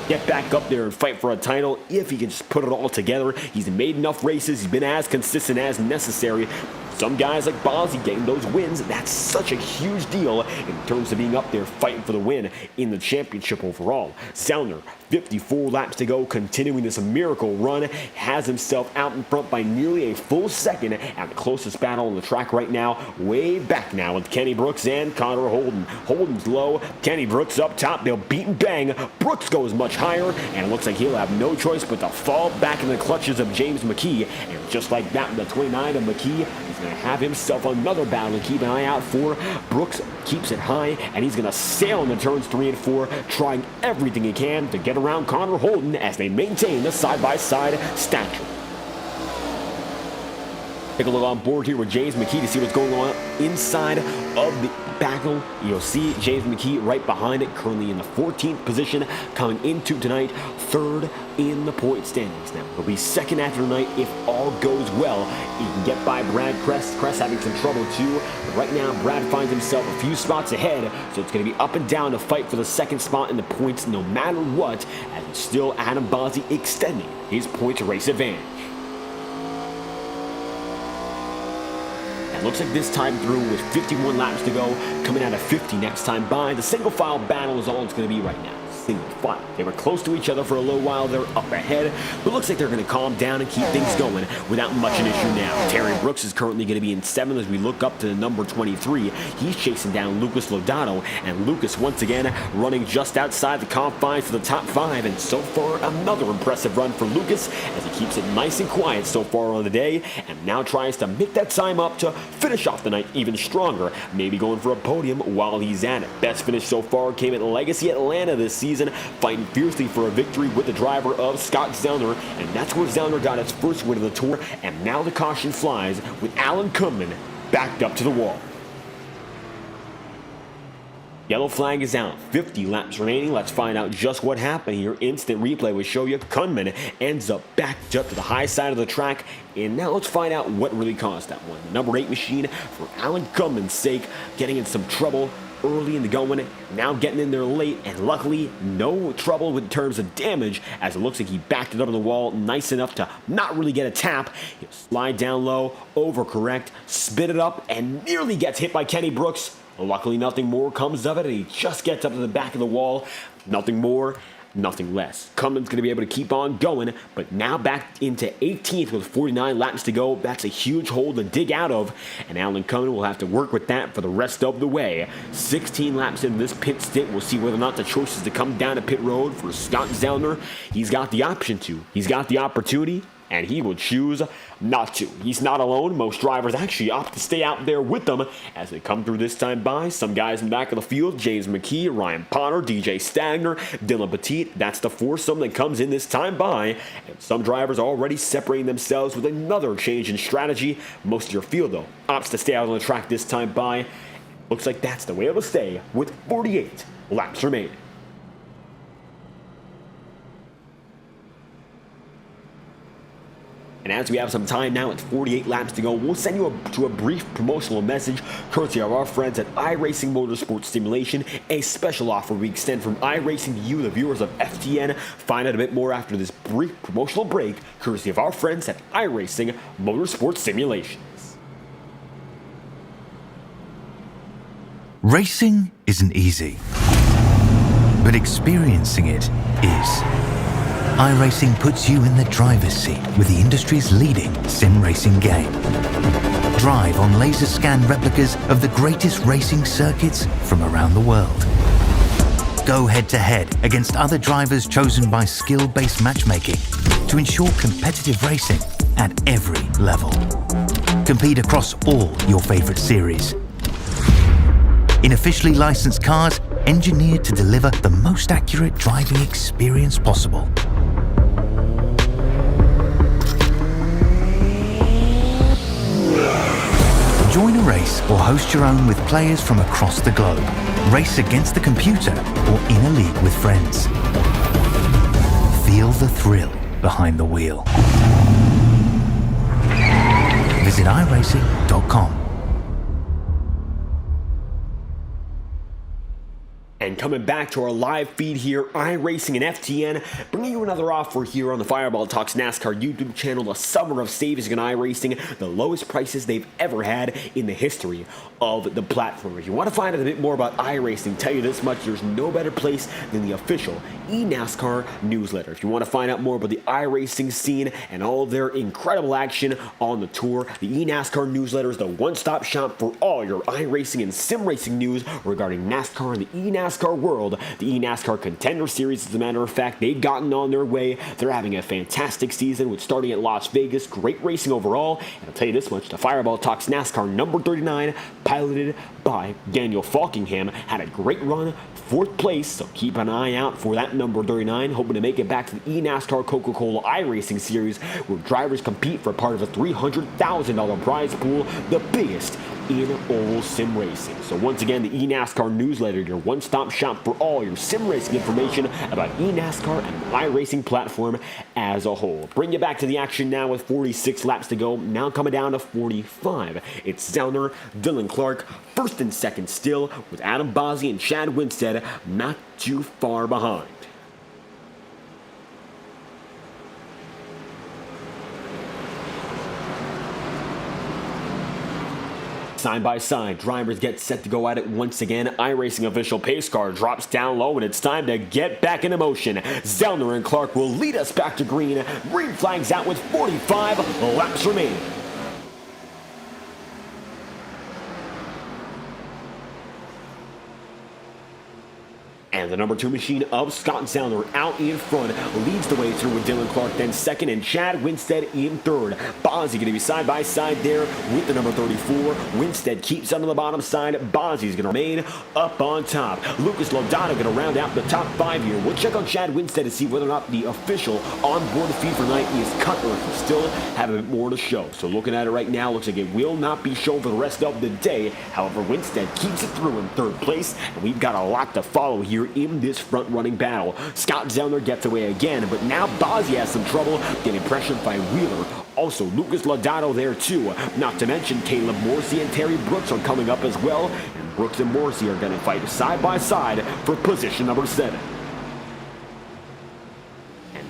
Get back up there and fight for a title if he can just put it all together. He's made enough races. He's been as consistent as necessary. Some guys like Bozzi getting those wins, that's such a huge deal in terms of being up there fighting for the win in the championship overall. Zellner, 54 laps to go, continuing this miracle run, has himself out in front by nearly a full second at the closest battle on the track right now. Way back now with Kenny Brooks and Connor Holden. Holden's low, Kenny Brooks up top, they'll beat and bang. Brooks goes much higher, and it looks like he'll have no choice but to fall back in the clutches of James McKee. And just like that, the 29 of McKee is going to have himself another battle to keep an eye out for. Brooks keeps it high, and he's going to sail into turns 3 and 4, trying everything he can to get around Connor Holden as they maintain the side-by-side stature. Take a look on board here with James McKee to see what's going on inside of the battle. You'll see James McKee right behind it, currently in the 14th position, coming into tonight, third in the point standings. Now, he'll be second after tonight if all goes well. He can get by Brad Kress. Kress having some trouble too. But right now, Brad finds himself a few spots ahead, so it's going to be up and down to fight for the second spot in the points no matter what, as it's still Adam Bozzi extending his points race advantage. Looks like this time through with 51 laps to go, coming out of 50 next time by. The single file battle is all it's going to be right now. Single file. They were close to each other for a little while. They're up ahead, but looks like they're going to calm down and keep things going without much an issue now. Terry Brooks is currently going to be in 7th as we look up to the number 23. He's chasing down Lucas Lodato, and Lucas once again running just outside the confines of the top 5, and so far another impressive run for Lucas as he keeps it nice and quiet so far on the day, and now tries to make that time up to finish off the night even stronger, maybe going for a podium while he's at it. Best finish so far came at Legacy Atlanta this season, fighting fiercely for a victory with the driver of Scott Zellner, and that's where Zellner got his first win of the tour, and now the caution flies with Alan Kuhlman backed up to the wall. Yellow flag is out. 50 laps remaining. Let's find out just what happened here. Instant replay will show you Kunman ends up backed up to the high side of the track. And now let's find out what really caused that one. The number 8 machine, for Alan Kunman's sake, getting in some trouble early in the going, now getting in there late, and luckily no trouble in terms of damage, as it looks like he backed it up on the wall nice enough to not really get a tap. He'll slide down low, overcorrect, spin it up, and nearly gets hit by Kenny Brooks. Luckily nothing more comes of it, and he just gets up to the back of the wall. Nothing more, nothing less. Cummins going to be able to keep on going, but now back into 18th with 49 laps to go. That's a huge hole to dig out of, and Alan Cummins will have to work with that for the rest of the way. 16 laps into this pit stint, we'll see whether or not the choice is to come down to pit road for Scott Zellner. He's got the option to. He's got the opportunity, and he will choose not to. He's not alone. Most drivers actually opt to stay out there with them as they come through this time by. Some guys in the back of the field, James McKee, Ryan Potter, DJ Stagner, Dylan Petit. That's the foursome that comes in this time by. And some drivers are already separating themselves with another change in strategy. Most of your field, though, opts to stay out on the track this time by. Looks like that's the way it will stay with 48 laps remaining. And as we have some time now, it's 48 laps to go, we'll send you to a brief promotional message courtesy of our friends at iRacing Motorsport Simulation, a special offer we extend from iRacing to you, the viewers of FTN. Find out a bit more after this brief promotional break, courtesy of our friends at iRacing Motorsport Simulations. Racing isn't easy, but experiencing it is. iRacing puts you in the driver's seat with the industry's leading sim racing game. Drive on laser scan replicas of the greatest racing circuits from around the world. Go head to head against other drivers chosen by skill-based matchmaking to ensure competitive racing at every level. Compete across all your favorite series. In officially licensed cars engineered to deliver the most accurate driving experience possible. Join a race or host your own with players from across the globe. Race against the computer or in a league with friends. Feel the thrill behind the wheel. Visit iRacing.com. And coming back to our live feed here, iRacing and FTN, bringing you another offer here on the Fireball Talks NASCAR YouTube channel, a summer of savings in iRacing, the lowest prices they've ever had in the history of the platform. If you want to find out a bit more about iRacing, tell you this much, there's no better place than the official eNASCAR newsletter. If you want to find out more about the iRacing scene and all of their incredible action on the tour, the eNASCAR newsletter is the one-stop shop for all your iRacing and sim racing news regarding NASCAR and the eNASCAR world. The eNASCAR Contender Series, as a matter of fact, they've gotten on their way. They're having a fantastic season with starting at Las Vegas. Great racing overall. And I'll tell you this much, the Fireball Talks NASCAR number 39, piloted by Daniel Falkingham, had a great run, 4th place, so keep an eye out for that number 39, hoping to make it back to the eNASCAR Coca-Cola iRacing Series, where drivers compete for part of a $300,000 prize pool, the biggest in oval sim racing. So once again, the eNASCAR newsletter, your one-stop shop for all your sim racing information about eNASCAR and the iRacing platform as a whole. Bring you back to the action now with 46 laps to go, now coming down to 45. It's Zellner, Dylan Clark, first and second still, with Adam Bozzi and Chad Winstead not too far behind. Side by side, drivers get set to go at it once again. iRacing official pace car drops down low, and it's time to get back into motion. Zellner and Clark will lead us back to green. Green flags out with 45 laps remaining. And And the number 2 machine of Scott Zellner out in front leads the way through with Dylan Clark, then second, and Chad Winstead in third. Bozzy going to be side by side there with the number 34. Winstead keeps on the bottom side. Bozzy's going to remain up on top. Lucas Loudon going to round out the top 5 here. We'll check on Chad Winstead to see whether or not the official on-board feed for night is cut or if we still have a bit more to show. So looking at it right now, looks like it will not be shown for the rest of the day. However, Winstead keeps it through in third place, and we've got a lot to follow here in this front-running battle. Scott Zellner gets away again, but now Bozzy has some trouble getting pressured by Wheeler. Also, Lucas Lodato there too. Not to mention Caleb Morsey and Terry Brooks are coming up as well, and Brooks and Morsey are going to fight side by side for position number 7.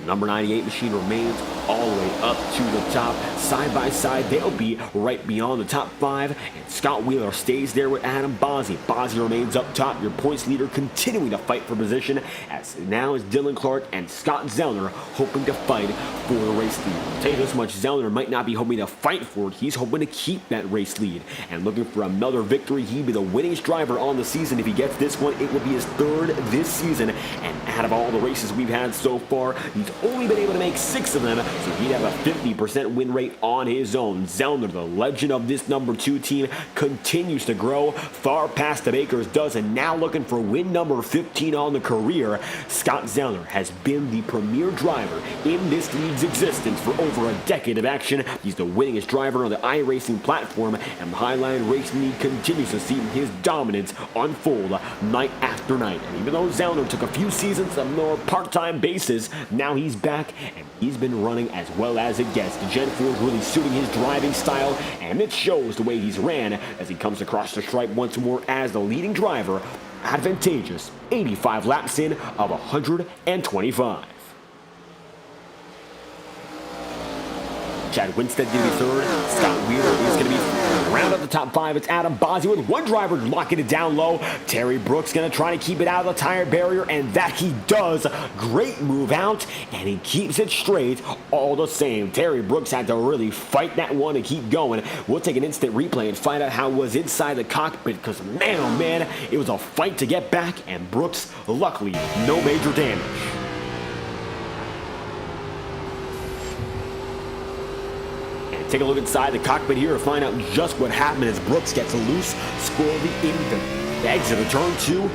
Number 98 machine remains all the way up to the top. Side by side, they'll be right beyond the top 5. And Scott Wheeler stays there with Adam Bozzy. Bozzy remains up top, your points leader, continuing to fight for position. As now is Dylan Clark and Scott Zellner hoping to fight for the race lead. I'll tell you this much, Zellner might not be hoping to fight for it. He's hoping to keep that race lead. And looking for another victory. He'd be the winningest driver on the season. If he gets this one, it will be his 3rd this season. And out of all the races we've had so far, he's only been able to make 6 of them, so he'd have a 50% win rate on his own. Zellner, the legend of this number 2 team, continues to grow far past the Bakers does, and now looking for win number 15 on the career. Scott Zellner has been the premier driver in this league's existence for over a decade of action. He's the winningest driver on the iRacing platform, and the Highline Racing League continues to see his dominance unfold night after night. And even though Zellner took a few seasons on a more part-time basis, now he's back and he's been running as well as it gets. The Gen 4 is really suiting his driving style, and it shows the way he's ran as he comes across the stripe once more as the leading driver. Advantageous 85 laps in of 125. Chad Winstead going to be 3rd. Scott Wheeler is going to be round up the top 5. It's Adam Bozzy with one driver locking it down low. Terry Brooks going to try to keep it out of the tire barrier, and that he does. Great move out, and he keeps it straight all the same. Terry Brooks had to really fight that one and keep going. We'll take an instant replay and find out how it was inside the cockpit, because man, oh man, it was a fight to get back, and Brooks, luckily, no major damage. Take a look inside the cockpit here to find out just what happened as Brooks gets loose, squirrely in the exit of turn 2.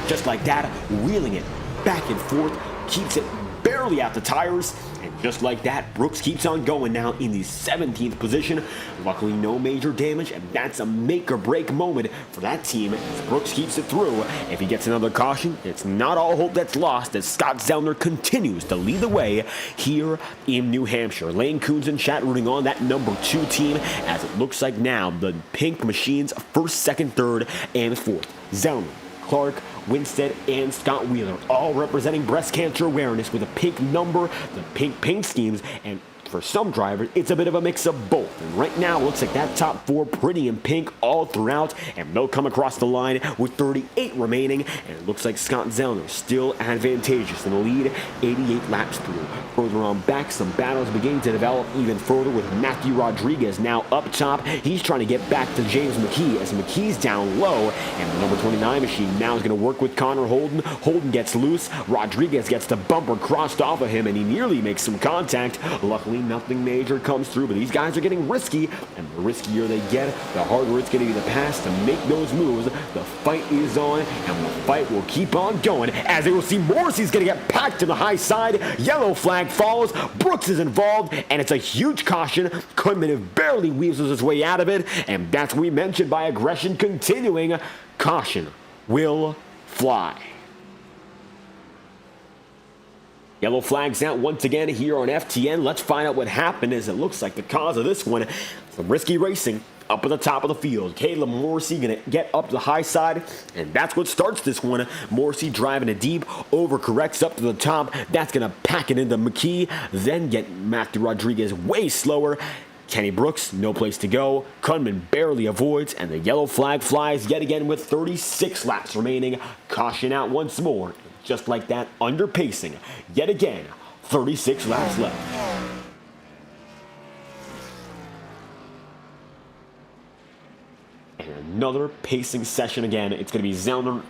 Just like that, wheeling it back and forth, keeps it barely out the tires. And just like that, Brooks keeps on going now in the 17th position. Luckily, no major damage, and that's a make-or-break moment for that team as Brooks keeps it through. If he gets another caution, it's not all hope that's lost as Scott Zellner continues to lead the way here in New Hampshire. Lane Coons and chat rooting on that number 2 team as it looks like now the pink machines 1st, 2nd, 3rd, and 4th. Zellner, Clark, Winstead, and Scott Wheeler, all representing breast cancer awareness with a pink number, the pink paint schemes, and for some drivers, it's a bit of a mix of both. And right now, it looks like that top 4 pretty in pink all throughout, and they'll come across the line with 38 remaining, and it looks like Scott Zellner still advantageous in the lead, 88 laps through. Further on back, some battles beginning to develop even further with Matthew Rodriguez now up top. He's trying to get back to James McKee as McKee's down low, and the number 29 machine now is going to work with Connor Holden. Holden gets loose. Rodriguez gets the bumper crossed off of him, and he nearly makes some contact. Luckily, nothing major comes through, but these guys are getting risky, and the riskier they get, the harder it's going to be to pass to make those moves. The fight is on, and the fight will keep on going as they will see Morrissey's going to get packed to the high side. Yellow flag falls. Brooks is involved, and it's a huge caution. Kunman barely weasels his way out of it, and that's what we mentioned by aggression continuing. Caution will fly. Yellow flags out once again here on FTN. Let's find out what happened as it looks like the cause of this one. Some risky racing up at the top of the field. Caleb Morrissey going to get up to the high side, and that's what starts this one. Morrissey driving it deep, overcorrects up to the top. That's going to pack it into McKee, then get Matthew Rodriguez way slower. Kenny Brooks, no place to go. Kunman barely avoids, and the yellow flag flies yet again with 36 laps remaining. Caution out once more. Just like that, under pacing. Yet again, 36 laps left. And another pacing session again. It's going to be Zellner,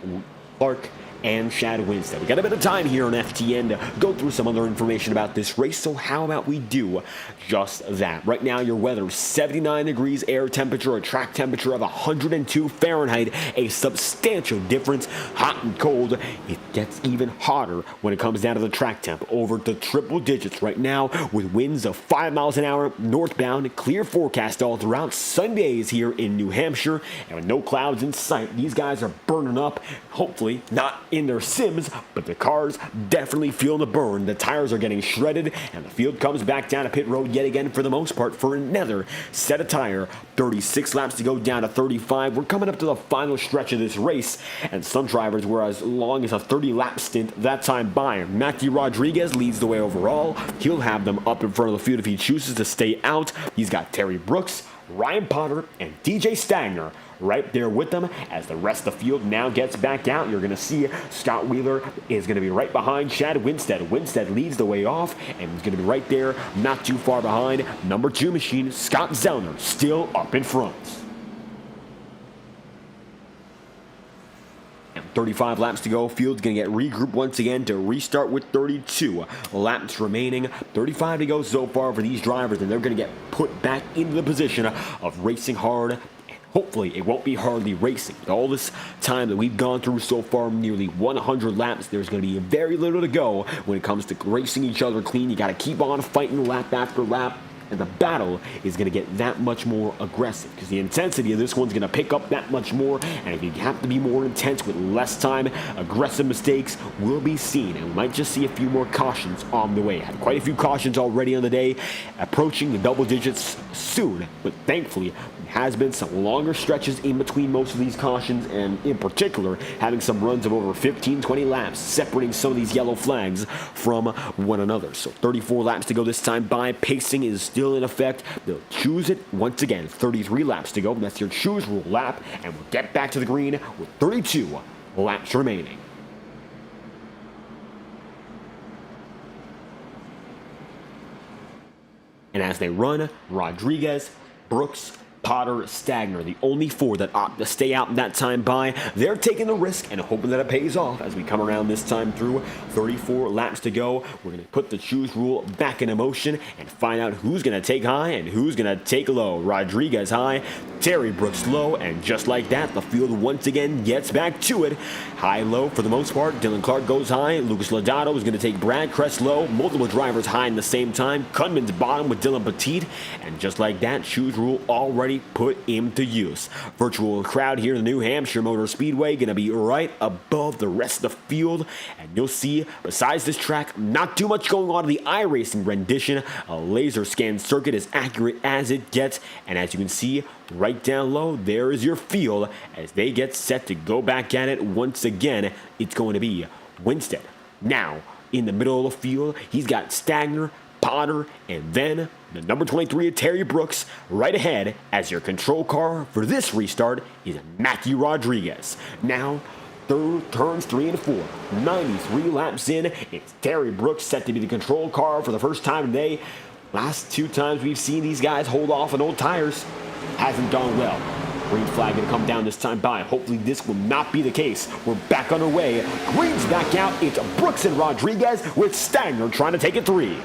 Clark, and Chad Winstead. We got a bit of time here on FTN to go through some other information about this race, so how about we do just that? Right now, your weather is 79 degrees air temperature, a track temperature of 102 Fahrenheit, a substantial difference. Hot and cold, it gets even hotter when it comes down to the track temp, over the triple digits right now, with winds of 5 miles an hour northbound. Clear forecast all throughout. Sunday is here in New Hampshire, and with no clouds in sight, these guys are burning up. Hopefully not in their sims, but the cars definitely feeling the burn. The tires are getting shredded, and the field comes back down to pit road yet again for the most part for another set of tire. 36 laps to go down to 35. We're coming up to the final stretch of this race, and some drivers were as long as a 30-lap stint that time by. Matthew Rodriguez leads the way overall. He'll have them up in front of the field if he chooses to stay out. He's got Terry Brooks, Ryan Potter, and DJ Stagner right there with them as the rest of the field now gets back out. You're going to see Scott Wheeler is going to be right behind Chad Winstead. Winstead leads the way off, and he's going to be right there, not too far behind. Number 2 machine, Scott Zellner, still up in front. 35 laps to go. Field's going to get regrouped once again to restart with 32 laps remaining. 35 to go so far for these drivers, and they're going to get put back into the position of racing hard. Hopefully, it won't be hardly racing. With all this time that we've gone through so far, nearly 100 laps, there's going to be very little to go when it comes to racing each other clean. You got to keep on fighting lap after lap. And the battle is going to get that much more aggressive because the intensity of this one's going to pick up that much more. And if you have to be more intense with less time, aggressive mistakes will be seen. And we might just see a few more cautions on the way. Had quite a few cautions already on the day, approaching the double digits soon. But thankfully, there has been some longer stretches in between most of these cautions, and in particular, having some runs of over 15-20 laps, separating some of these yellow flags from one another. So 34 laps to go this time by. Pacing is still in effect. They'll choose it once again. 33 laps to go. That's your choose rule lap, and we'll get back to the green with 32 laps remaining. And as they run, Rodriguez, Brooks, Potter, Stagner, the only 4 that opt to stay out in that time by. They're taking the risk and hoping that it pays off as we come around this time through. 34 laps to go. We're going to put the choose rule back into motion and find out who's going to take high and who's going to take low. Rodriguez high, Terry Brooks low, and just like that, the field once again gets back to it. High-low for the most part. Dylan Clark goes high. Lucas Lodato is going to take Brad Crest low. Multiple drivers high in the same time. Cunman's bottom with Dylan Petit, and just like that, choose rule already put into use. Virtual crowd here in the New Hampshire Motor Speedway going to be right above the rest of the field, and you'll see besides this track not too much going on in the iRacing rendition. A laser scan circuit as accurate as it gets, and as you can see right down low, there is your field as they get set to go back at it once again. It's going to be Winstead now in the middle of the field. He's got Stagner, Potter, and then the number 23 of Terry Brooks right ahead as your control car for this restart is Matthew Rodriguez. Now, turns 3 and 4, 93 laps in, it's Terry Brooks set to be the control car for the first time today. Last 2 times we've seen these guys hold off on old tires, hasn't gone well. Green flag going to come down this time by. Hopefully this will not be the case. We're back underway. Green's back out. It's Brooks and Rodriguez with Stagner trying to take it 3.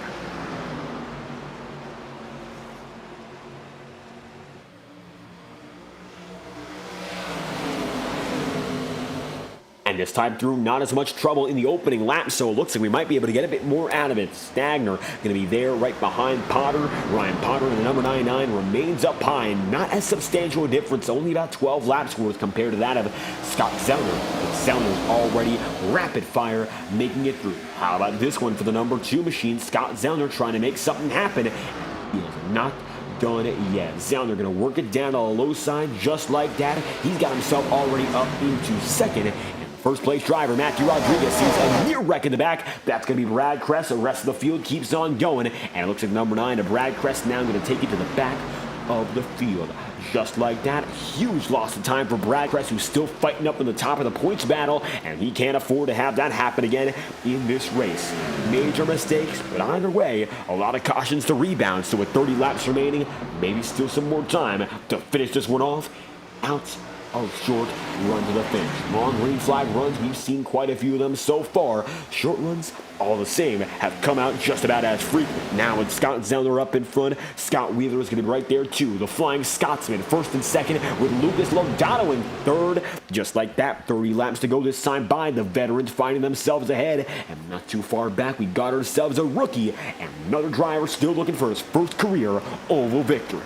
And this time through, not as much trouble in the opening lap, so it looks like we might be able to get a bit more out of it. Stagner going to be there right behind Potter. Ryan Potter in the number 99 remains up high. Not as substantial a difference, only about 12 laps worth compared to that of Scott Zellner. But Zellner's already rapid fire making it through. How about this one for the number 2 machine? Scott Zellner trying to make something happen. He is not done yet. Zellner going to work it down on the low side just like that. He's got himself already up into second. First place driver, Matthew Rodriguez, sees a near wreck in the back. That's going to be Brad Crest. The rest of the field keeps on going. And it looks like number 9 of Brad Crest now going to take it to the back of the field. Just like that, huge loss of time for Brad Crest, who's still fighting up in the top of the points battle, and he can't afford to have that happen again in this race. Major mistakes, but either way, a lot of cautions to rebound. So with 30 laps remaining, maybe still some more time to finish this one off out a short run to the finish. Long green flag runs, we've seen quite a few of them so far. Short runs, all the same, have come out just about as frequent. Now with Scott Zellner up in front, Scott Wheeler is going to be right there too. The Flying Scotsman first and second with Lucas Loudon in third. Just like that, 30 laps to go this time by. The veterans finding themselves ahead. And not too far back, we got ourselves a rookie and another driver still looking for his first career oval victory.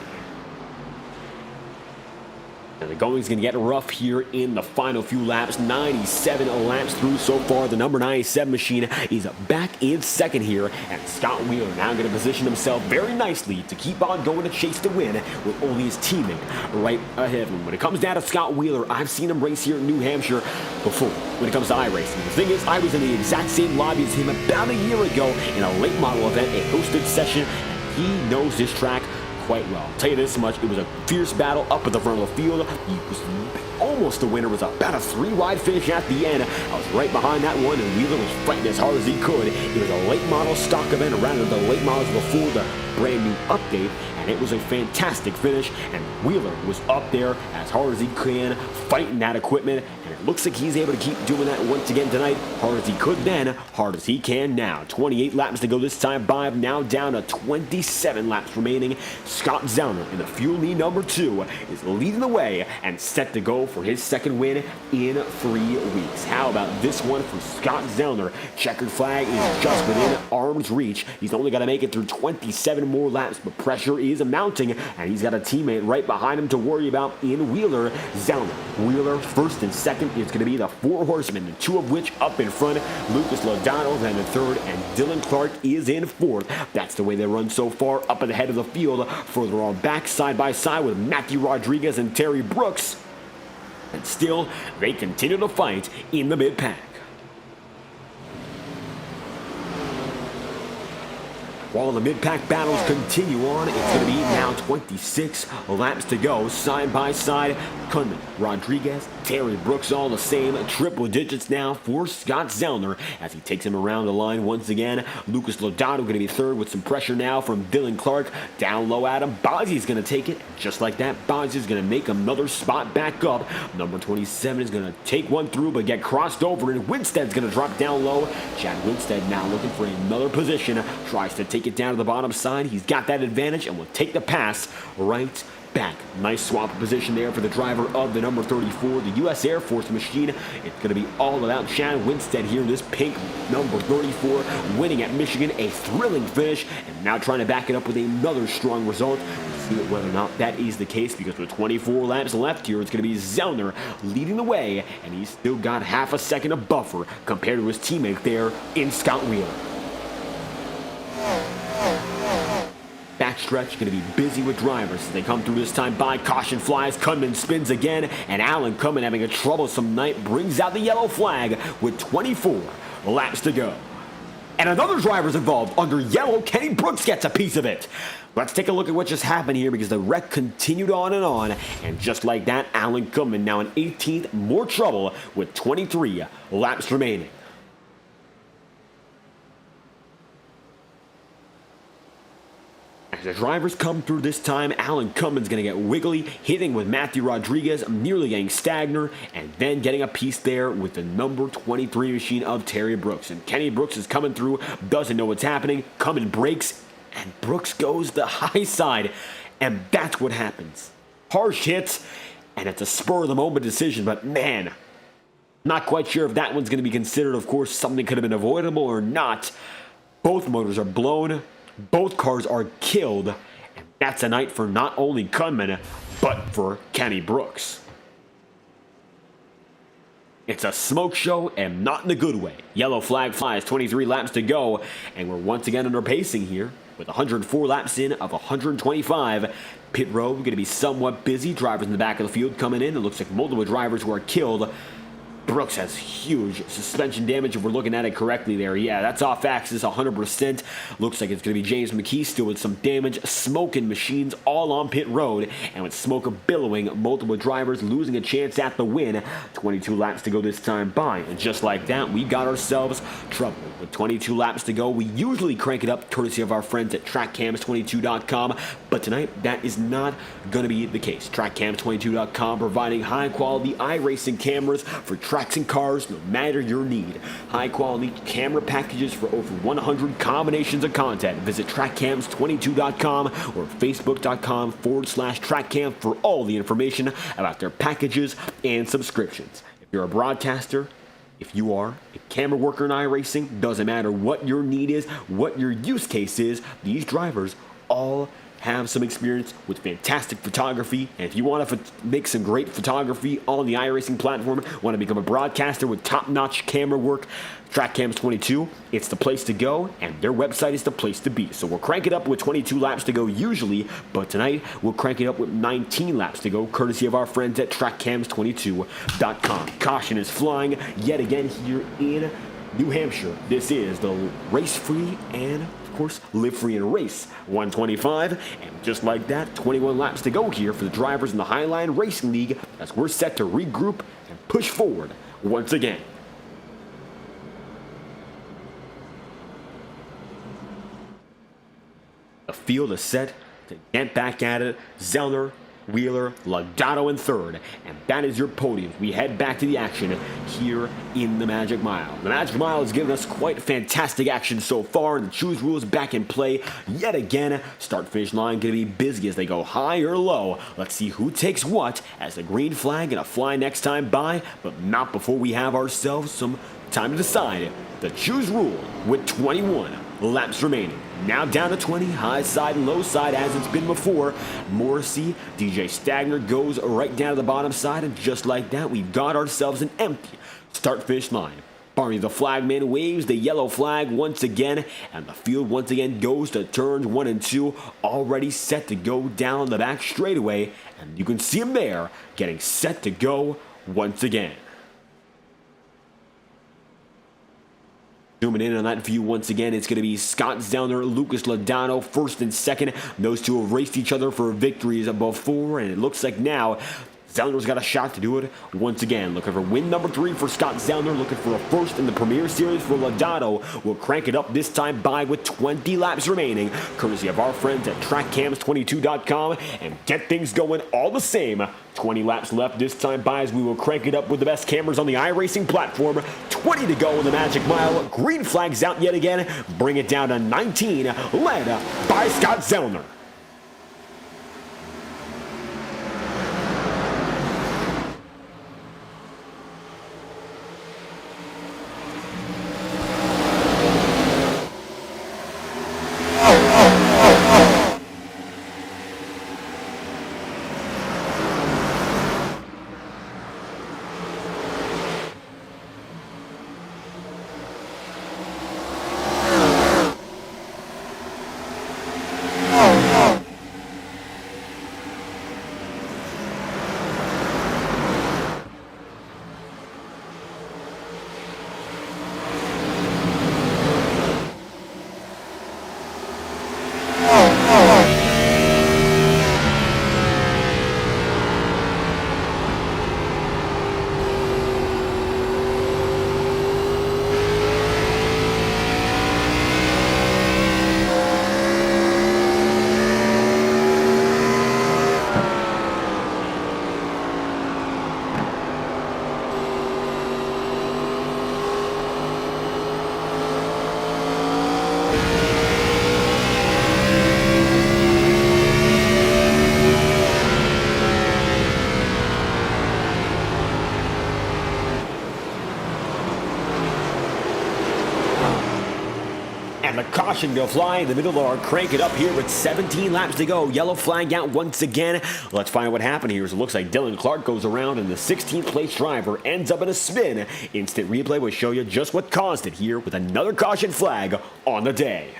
And the going's going to get rough here in the final few laps. 97 laps through so far. The number 97 machine is back in second here. And Scott Wheeler now going to position himself very nicely to keep on going to chase the win with only his teammate right ahead of him. When it comes down to Scott Wheeler, I've seen him race here in New Hampshire before when it comes to iRacing. The thing is, I was in the exact same lobby as him about a year ago in a late model event, a hosted session. He knows this track quite well. I'll tell you this much, it was a fierce battle up at the front of the field. He was almost the winner. It was about a 3-wide finish at the end. I was right behind that one, and Wheeler was fighting as hard as he could. It was a late model stock event around the late models before the brand new update, and it was a fantastic finish, and Wheeler was up there as hard as he can, fighting that equipment, and it looks like he's able to keep doing that once again tonight. Hard as he could then, hard as he can now. 28 laps to go this time by, now down to 27 laps remaining. Scott Zellner in the Fuel Me number 2 is leading the way and set to go for his second win in 3 weeks. How about this one for Scott Zellner? Checkered flag is just within arm's reach. He's only got to make it through 27 more laps, but pressure is mounting, and he's got a teammate right behind him to worry about in Wheeler. Zellner. Wheeler first and second. It's going to be the 4 horsemen, the 2 of which up in front. Lucas Loudon then in third, and Dylan Clark is in fourth. That's the way they run so far up at the head of the field. Further on back, side by side with Matthew Rodriguez and Terry Brooks. And still, they continue to fight in the mid-pack. While the mid-pack battles continue on, it's going to be now 26 laps to go, side by side. Kunman, Rodriguez, Terry Brooks, all the same. Triple digits now for Scott Zellner as he takes him around the line once again. Lucas Loudon going to be third with some pressure now from Dylan Clark. Down low at him. Bozzie's going to take it. Just like that, Bozzie's going to make another spot back up. Number 27 is going to take one through but get crossed over, and Winstead's going to drop down low. Chad Winstead now looking for another position. Tries to take it down to the bottom side. He's got that advantage and will take the pass right back. Nice swap of position there for the driver of the number 34, the U.S. Air Force machine. It's going to be all about Chad Winstead here in this pink number 34, winning at Michigan, a thrilling finish, and now trying to back it up with another strong result. We'll see whether or not that is the case, because with 24 laps left here, it's going to be Zellner leading the way, and he's still got half a second of buffer compared to his teammate there in Scott Wheeler. Backstretch going to be busy with drivers as they come through this time by. Caution flies, Kunman spins again, and Alan Kunman, having a troublesome night, brings out the yellow flag with 24 laps to go. And another driver's involved under yellow. Kenny Brooks gets a piece of it. Let's take a look at what just happened here, because the wreck continued on, and just like that, Alan Kunman now in 18th, more trouble with 23 laps remaining. As the drivers come through this time, Alan Kunman's going to get wiggly, hitting with Matthew Rodriguez, nearly getting Stagner, and then getting a piece there with the number 23 machine of Terry Brooks. And Kenny Brooks is coming through, doesn't know what's happening. Kunman brakes, and Brooks goes the high side, and that's what happens. Harsh hits, and it's a spur-of-the-moment decision, but man, not quite sure if that one's going to be considered, of course, something could have been avoidable or not. Both motors are blown. Both cars are killed, and that's a night for not only Kunman, but for Kenny Brooks. It's a smoke show, and not in a good way. Yellow flag flies, 23 laps to go, and we're once again under pacing here, with 104 laps in of 125. Pit road going to be somewhat busy. Drivers in the back of the field coming in. It looks like multiple drivers who are killed. Brooks has huge suspension damage if we're looking at it correctly there. Yeah, that's off axis 100%. Looks like it's going to be James McKee still with some damage. Smoking machines all on pit road. And with smoke billowing, multiple drivers losing a chance at the win. 22 laps to go this time by. And just like that, we got ourselves trouble. With 22 laps to go, we usually crank it up courtesy of our friends at TrackCams22.com. But tonight, that is not going to be the case. TrackCams22.com providing high-quality iRacing cameras for tracks and cars, no matter your need. High-quality camera packages for over 100 combinations of content. Visit TrackCams22.com or Facebook.com/TrackCam for all the information about their packages and subscriptions. If you're a broadcaster, if you are a camera worker in iRacing, doesn't matter what your need is, what your use case is, these drivers all have some experience with fantastic photography. And if you want to make some great photography on the iRacing platform, want to become a broadcaster with top-notch camera work, TrackCams22, it's the place to go, and their website is the place to be. So we'll crank it up with 22 laps to go usually, but tonight we'll crank it up with 19 laps to go, courtesy of our friends at TrackCams22.com. Caution is flying yet again here in New Hampshire. This is the race-free and live free and race 125, and just like that, 21 laps to go here for the drivers in the Highline Racing League as we're set to regroup and push forward once again. The field is set to get back at it. Zellner, Wheeler, Loudon in third, and that is your podium. We head back to the action here in the Magic Mile. The Magic Mile has given us quite fantastic action so far, and the choose rules back in play yet again. Start-finish line going to be busy as they go high or low. Let's see who takes what as the green flag going to fly next time by, but not before we have ourselves some time to decide. The choose rule with 21 laps remaining. Now down to 20, high side and low side as it's been before. Morrissey, DJ Stagner goes right down to the bottom side, and just like that, we've got ourselves an empty start-finish line. Barney the flagman waves the yellow flag once again, and the field once again goes to turns 1 and 2, already set to go down the back straightaway, and you can see him there getting set to go once again. Zooming in on that view once again, it's going to be Scott Zellner, Lucas Loudon, first and second. Those two have raced each other for victories before, and it looks like now Zellner's got a shot to do it once again. Looking for win number 3 for Scott Zellner, looking for a first in the Premier Series for Loudon. We'll crank it up this time by with 20 laps remaining, courtesy of our friends at TrackCams22.com, and get things going all the same. 20 laps left this time by as we will crank it up with the best cameras on the iRacing platform. 20 to go in the Magic Mile. Green flags out yet again. Bring it down to 19, led by Scott Zellner. And the caution go fly in the middle of our crank it up here with 17 laps to go. Yellow flag out once again. Let's find out what happened here. As it looks like Dylan Clark goes around and the 16th place driver ends up in a spin. Instant replay will show you just what caused it here with another caution flag on the day.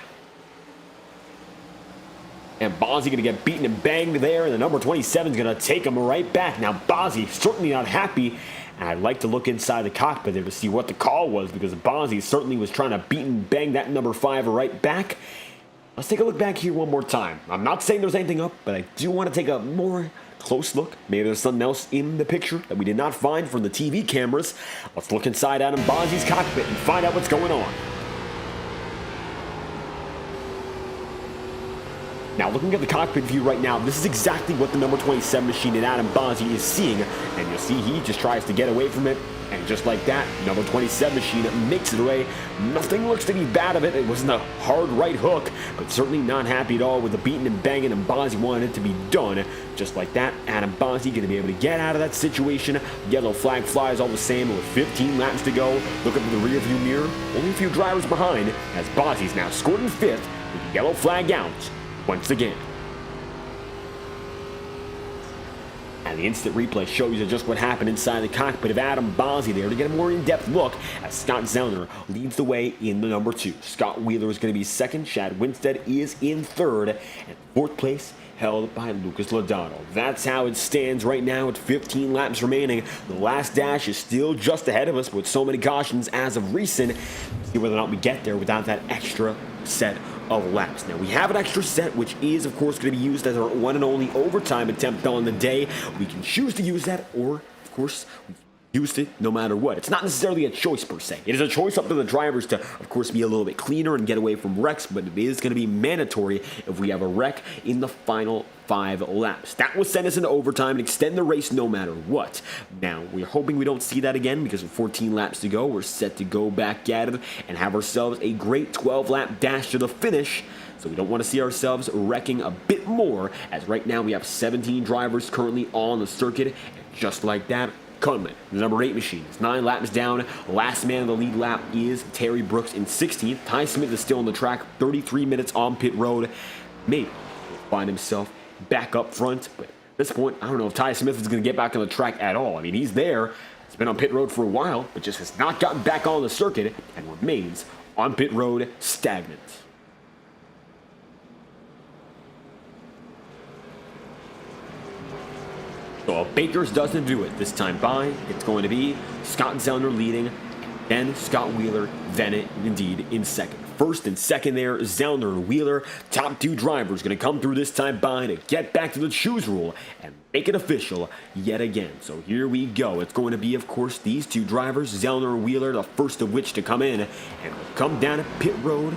And Bozzy going to get beaten and banged there, and the number 27 is going to take him right back. Now, Bozzy certainly not happy, and I'd like to look inside the cockpit there to see what the call was, because Bozzy certainly was trying to beat and bang that number 5 right back. Let's take a look back here one more time. I'm not saying there's anything up, but I do want to take a more close look. Maybe there's something else in the picture that we did not find from the TV cameras. Let's look inside Adam Bozzy's cockpit and find out what's going on. Now, looking at the cockpit view right now, this is exactly what the number 27 machine in Adam Bozzy is seeing. And you'll see he just tries to get away from it. And just like that, number 27 machine makes it away. Nothing looks to be bad of it. It wasn't a hard right hook, but certainly not happy at all with the beating and banging, and Bozzy wanted it to be done. Just like that, Adam Bozzy going to be able to get out of that situation. Yellow flag flies all the same with 15 laps to go. Look up in the rear view mirror. Only a few drivers behind, as Bozzy's now scored in 5th with the yellow flag out once again. And the instant replay shows you just what happened inside the cockpit of Adam Bozzy there to get a more in-depth look as Scott Zellner leads the way in the number 2. Scott Wheeler is going to be 2nd. Chad Winstead is in 3rd. And 4th place held by Lucas Lodato. That's how it stands right now with 15 laps remaining. The last dash is still just ahead of us with so many cautions as of recent. See whether or not we get there without that extra set of laps. Now, we have an extra set, which is, of course, going to be used as our one and only overtime attempt on the day. We can choose to use that, or, of course, we use it no matter what. It's not necessarily a choice, per se. It is a choice up to the drivers to, of course, be a little bit cleaner and get away from wrecks, but it is going to be mandatory if we have a wreck in the final 5 laps. That will send us into overtime and extend the race no matter what. Now, we're hoping we don't see that again, because with 14 laps to go, we're set to go back at it and have ourselves a great 12-lap dash to the finish. So we don't want to see ourselves wrecking a bit more, as right now we have 17 drivers currently on the circuit, and just like that, Cunliffe, the number 8 machine, is 9 laps down. Last man of the lead lap is Terry Brooks in 16th. Ty Smith is still on the track, 33 minutes on pit road. Maybe he'll find himself back up front, but at this point, I don't know if Ty Smith is going to get back on the track at all. I mean, he's there. He's been on pit road for a while, but just has not gotten back on the circuit and remains on pit road stagnant. So if Bakers doesn't do it this time by, it's going to be Scott Zellner leading, then Scott Wheeler, then indeed in 2nd. 1st and 2nd there, Zellner and Wheeler, top 2 drivers going to come through this time by to get back to the choose rule and make it official yet again. So here we go. It's going to be, of course, these 2 drivers, Zellner and Wheeler, the first of which to come in, and will come down to pit road.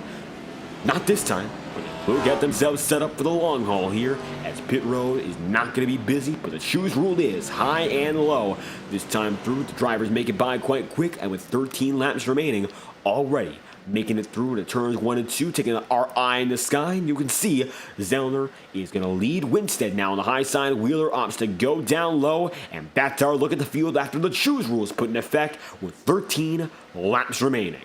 Not this time, but will get themselves set up for the long haul here, as pit road is not going to be busy, but the choose rule is high and low. This time through, the drivers make it by quite quick, and with 13 laps remaining, already making it through to turns 1 and 2, taking our eye in the sky, and you can see Zellner is going to lead Winstead now on the high side. Wheeler opts to go down low, and that's our look at the field after the choose rule is put in effect with 13 laps remaining.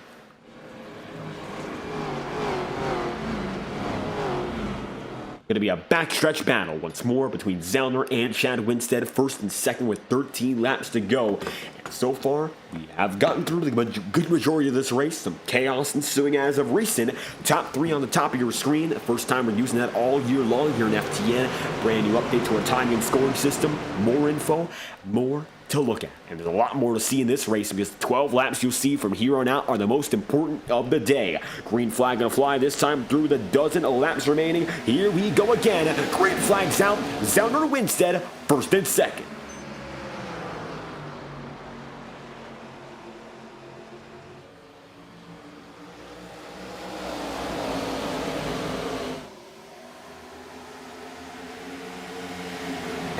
Going to be a backstretch battle once more between Zellner and Chad Winstead, 1st and 2nd with 13 laps to go. And so far, we have gotten through the good majority of this race. Some chaos ensuing as of recent. Top 3 on the top of your screen. The first time we're using that all year long here in FTN. Brand new update to our timing and scoring system. More info, more to look at. And there's a lot more to see in this race, because the 12 laps you'll see from here on out are the most important of the day. Green flag gonna fly this time through the dozen of laps remaining. Here we go again. Green flag's out. Zellner Winstead, 1st and 2nd.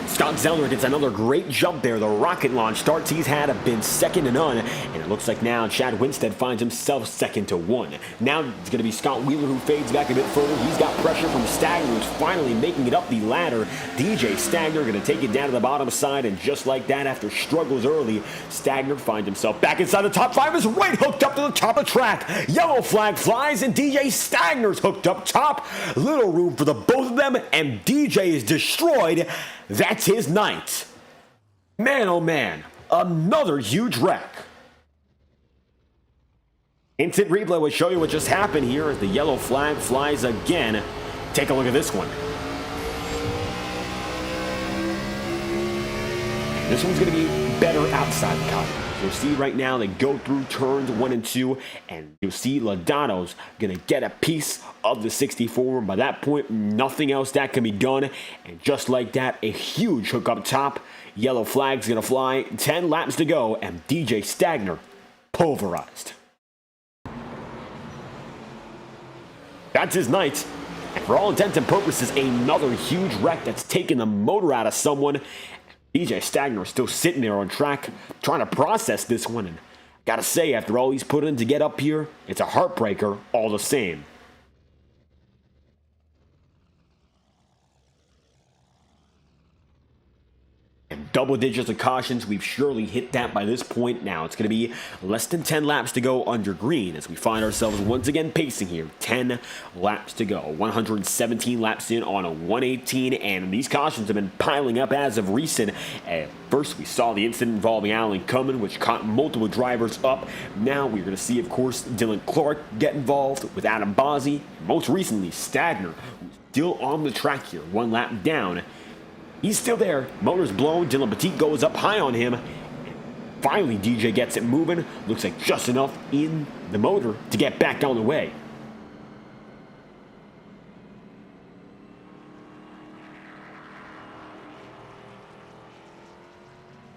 Scott Zellner gets another great jump there. The rocket launch starts he's had have been second to none, and it looks like now Chad Winstead finds himself 2nd to 1. Now it's going to be Scott Wheeler who fades back a bit further. He's got pressure from Stagner, who's finally making it up the ladder. DJ Stagner going to take it down to the bottom side, and just like that, after struggles early, Stagner finds himself back inside the top 5, is right hooked up to the top of the track. Yellow flag flies, and DJ Stagner's hooked up top. Little room for the both of them, and DJ is destroyed. That's his night. Man, oh man, another huge wreck. Instant replay will show you what just happened here as the yellow flag flies again. Take a look at this one. This one's going to be better outside the cut. You'll see right now they go through turns 1 and 2, and you'll see Loudon's going to get a piece of the 64. By that point, nothing else that can be done. And just like that, a huge hook up top. Yellow flag's going to fly. 10 laps to go, and DJ Stagner pulverized. That's his night. And for all intents and purposes, another huge wreck that's taken the motor out of someone. DJ Stagner is still sitting there on track, trying to process this one. And gotta say, after all he's put in to get up here, it's a heartbreaker all the same. And double digits of cautions, we've surely hit that by this point. Now it's going to be less than 10 laps to go under green as we find ourselves once again pacing here. 10 laps to go. 117 laps in on a 118, and these cautions have been piling up as of recent. First, we saw the incident involving Alan Cumming, which caught multiple drivers up. Now we're going to see, of course, Dylan Clark get involved with Adam Bozzi. Most recently, Stagner, who's still on the track here, 1 lap down. He's still there. Motor's blown. Dylan Petit goes up high on him. Finally, DJ gets it moving. Looks like just enough in the motor to get back on the way.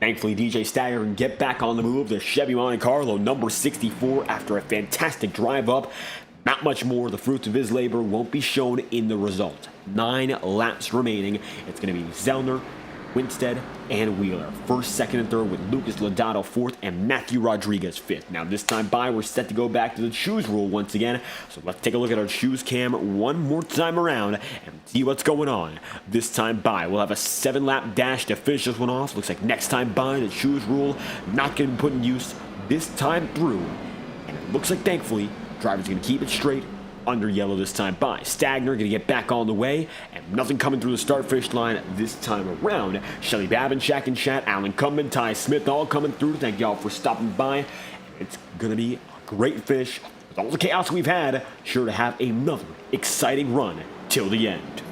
Thankfully, DJ Stagner can get back on the move. The Chevy Monte Carlo, number 64, after a fantastic drive up. Not much more. The fruits of his labor won't be shown in the result. 9 laps remaining. It's going to be Zellner, Winstead, and Wheeler. First, second, and third with Lucas Lodato fourth and Matthew Rodriguez fifth. Now this time by, we're set to go back to the choose rule once again. So let's take a look at our choose cam one more time around and see what's going on. This time by, we'll have a 7-lap dash to finish this one off. Looks like next time by, the choose rule not going to be put in use this time through. And it looks like, thankfully, driver's going to keep it straight under yellow this time by. Stagner going to get back on the way, and nothing coming through the start-finish line this time around. Shelly Babin, Shaq and Chat, Alan Cummin, Ty Smith all coming through. Thank y'all for stopping by. It's going to be a great finish. With all the chaos we've had, sure to have another exciting run till the end.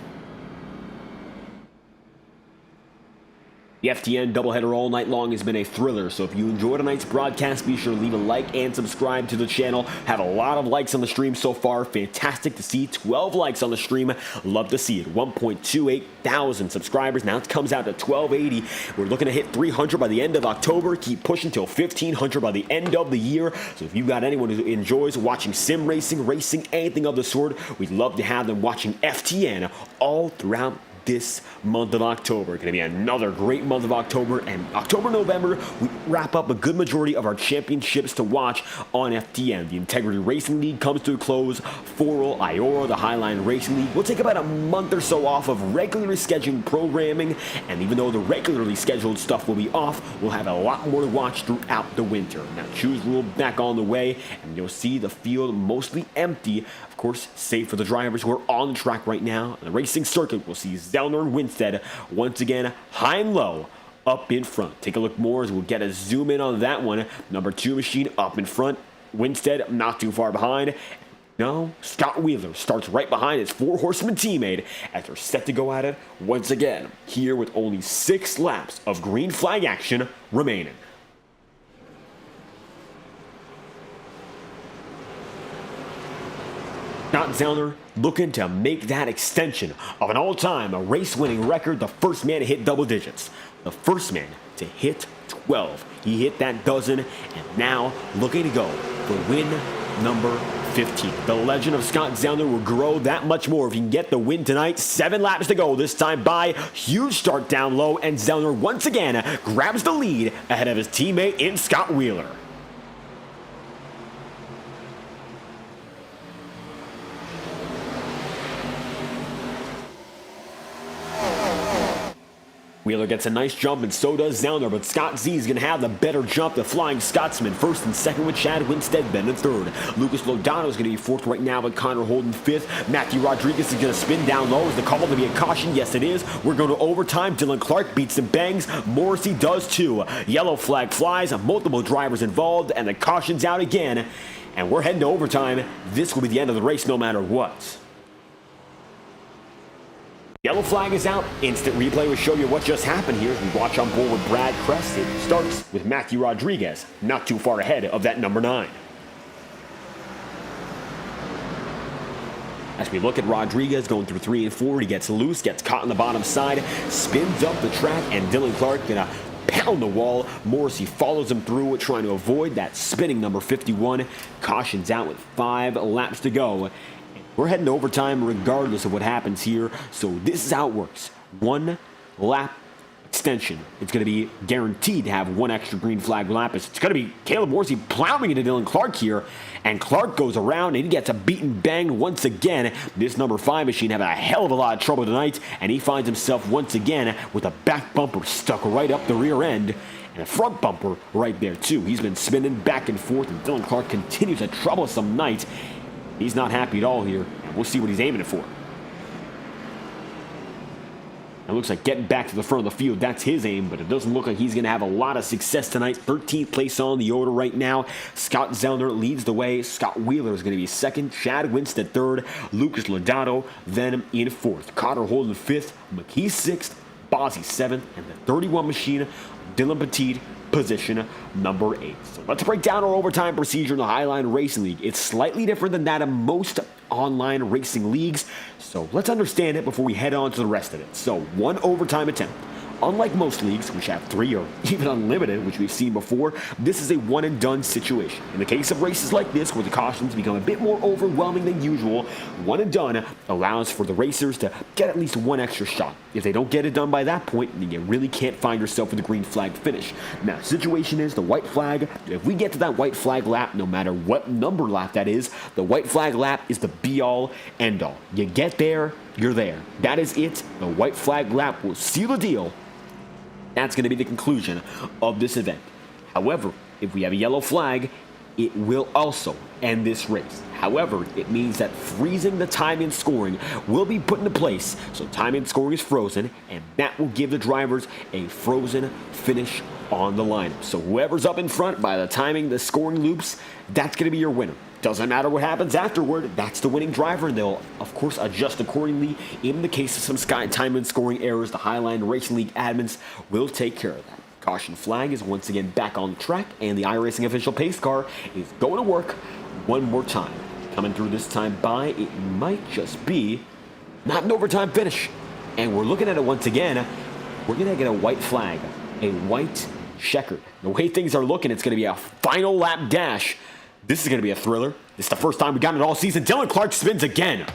The FTN doubleheader all night long has been a thriller, so if you enjoyed tonight's broadcast, be sure to leave a like and subscribe to the channel. Have a lot of likes on the stream so far. Fantastic to see 12 likes on the stream. Love to see it. 1.28 thousand subscribers. Now it comes out to 1280. We're looking to hit 300 by the end of October. Keep pushing till 1500 by the end of the year. So if you've got anyone who enjoys watching sim racing, anything of the sort, we'd love to have them watching FTN all throughout this month of October. Going to be another great month of October, and October-November, we wrap up a good majority of our championships to watch on FTN. The Integrity Racing League comes to a close. Forel, Iora, the Highline Racing League. We'll take about a month or so off of regularly scheduled programming, and even though the regularly scheduled stuff will be off, we'll have a lot more to watch throughout the winter. Now, choose rule back on the way, and you'll see the field mostly empty. Of course, save for the drivers who are on the track right now. On the racing circuit, we'll see Zellner and Winstead once again high and low up in front. Take a look more as we'll get a zoom in on that one. Number 2 machine up in front. Winstead not too far behind. No, Scott Wheeler starts right behind his 4-horseman teammate as they're set to go at it once again, here with only 6 laps of green flag action remaining. Scott Zellner looking to make that extension of an all-time race-winning record, the first man to hit double digits, the first man to hit 12. He hit that dozen, and now looking to go for win number 15. The legend of Scott Zellner will grow that much more if he can get the win tonight. 7 laps to go this time by. Huge start down low, and Zellner once again grabs the lead ahead of his teammate in Scott Wheeler. Wheeler gets a nice jump, and so does Zellner, but Scott Z is going to have the better jump. The Flying Scotsman first and second with Chad Winstead, then in third. Lucas Lodato is going to be fourth right now, but Connor Holden fifth. Matthew Rodriguez is going to spin down low. Is the call to be a caution? Yes, it is. We're going to overtime. Dylan Clark beats and bangs. Morrissey does too. Yellow flag flies. Multiple drivers involved, and the caution's out again. And we're heading to overtime. This will be the end of the race no matter what. Yellow flag is out. Instant replay will show you what just happened here. We watch on board with Brad Crest. It starts with Matthew Rodriguez, not too far ahead of that number 9. As we look at Rodriguez going through 3 and 4, he gets loose, gets caught on the bottom side, spins up the track, and Dylan Clark gonna pound the wall. Morrissey follows him through it, trying to avoid that spinning number 51. Cautions out with 5 laps to go. We're heading to overtime regardless of what happens here, so this is how it works. 1 lap extension. It's going to be guaranteed to have 1 extra green flag lap. It's going to be Caleb Morrissey plowing into Dylan Clark here, and Clark goes around and he gets a beaten bang once again. This number 5 machine having a hell of a lot of trouble tonight, and he finds himself once again with a back bumper stuck right up the rear end, and a front bumper right there too. He's been spinning back and forth, and Dylan Clark continues a troublesome night. He's not happy at all here, and we'll see what he's aiming for. It looks like getting back to the front of the field, that's his aim, but it doesn't look like he's going to have a lot of success tonight. 13th place on the order right now. Scott Zellner leads the way. Scott Wheeler is going to be 2nd. Chad Winston 3rd. Lucas Lodato then in 4th. Cotter Holden 5th. McKee 6th. Bozzy 7th. And the 31 machine, Dylan Petit, position number 8. So let's break down our overtime procedure in the Highline Racing League. It's slightly different than that of most online racing leagues, so let's understand it before we head on to the rest of it. So 1 overtime attempt. Unlike most leagues, which have 3 or even unlimited, which we've seen before, this is a one and done situation. In the case of races like this, where the cautions become a bit more overwhelming than usual, 1 and done allows for the racers to get at least 1 extra shot. If they don't get it done by that point, then you really can't find yourself with a green flag finish. Now, the situation is the white flag. If we get to that white flag lap, no matter what number lap that is, the white flag lap is the be-all, end-all. You get there, you're there. That is it. The white flag lap will seal the deal. That's going to be the conclusion of this event. However, if we have a yellow flag, it will also end this race. However, it means that freezing the time and scoring will be put into place, so time and scoring is frozen, and that will give the drivers a frozen finish on the lineup. So whoever's up in front by the timing the scoring loops, that's going to be your winner. Doesn't matter what happens afterward, that's the winning driver, and they'll, of course, adjust accordingly. In the case of some time and scoring errors, the Highline Racing League admins will take care of that. Caution flag is once again back on the track, and the iRacing official pace car is going to work one more time. Coming through this time by, it might just be not an overtime finish. And we're looking at it once again. We're going to get a white flag, a white checkered. The way things are looking, it's going to be a final lap dash. This is going to be a thriller. It's the first time we've gotten it all season. Dylan Clark spins again.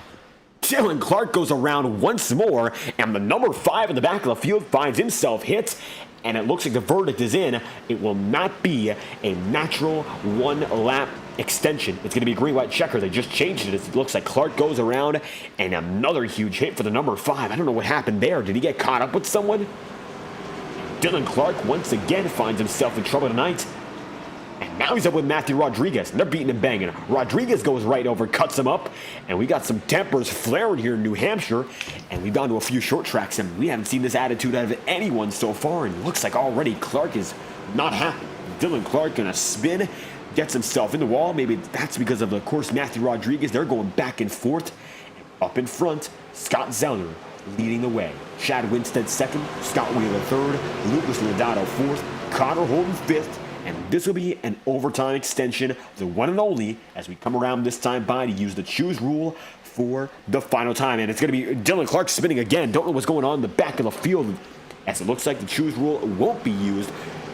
Dylan Clark goes around once more, and the number 5 in the back of the field finds himself hit, and it looks like the verdict is in. It will not be a natural 1-lap extension. It's going to be a green-white checker. They just changed it. It looks like Clark goes around, and another huge hit for the number 5. I don't know what happened there. Did he get caught up with someone? Dylan Clark once again finds himself in trouble tonight. And now he's up with Matthew Rodriguez, and they're beating and banging. Rodriguez goes right over, cuts him up, and we got some tempers flaring here in New Hampshire, and we've gone to a few short tracks, and we haven't seen this attitude out of anyone so far, and it looks like already Clark is not happy. Dylan Clark gonna spin, gets himself in the wall. Maybe that's because of course, Matthew Rodriguez. They're going back and forth. Up in front, Scott Zellner leading the way. Chad Winstead 2nd, Scott Wheeler 3rd, Lucas Lodato 4th, Connor Holden 5th, and this will be an overtime extension, the one and only, as we come around this time by to use the choose rule for the final time. And it's going to be Dylan Clark spinning again. Don't know what's going on in the back of the field, as it looks like the choose rule won't be used.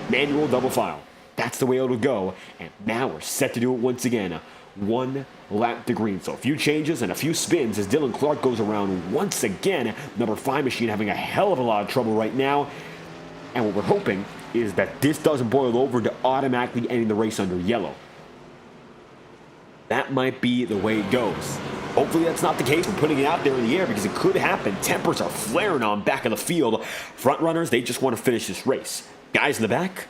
Manual double file. That's the way it'll go. And now we're set to do it once again. 1 lap to green. So a few changes and a few spins as Dylan Clark goes around once again. Number 5 machine having a hell of a lot of trouble right now. And what we're hoping is that this doesn't boil over to automatically ending the race under yellow. That might be the way it goes. Hopefully that's not the case. We're putting it out there in the air because it could happen. Tempers are flaring on back of the field. Front runners, they just want to finish this race. Guys in the back,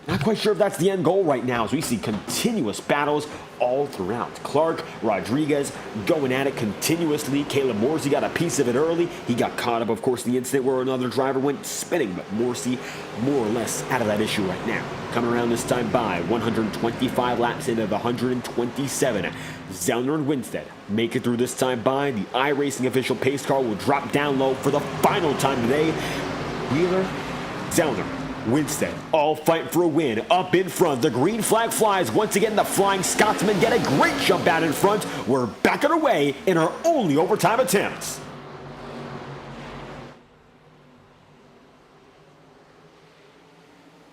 Not quite sure if that's the end goal right now, as we see continuous battles all throughout. Clark, Rodriguez going at it continuously. Caleb Morsey got a piece of it early. He got caught up, of course, in the incident where another driver went spinning, but Morsey more or less out of that issue right now. Coming around this time by 125 laps into the 127. Zellner and Winstead make it through this time by. The iRacing official pace car will drop down low for the final time today. Wheeler, Zellner, Winstead all fight for a win up in front. The green flag flies. Once again, the Flying Scotsmen get a great jump out in front. We're back on our way in our only overtime attempts.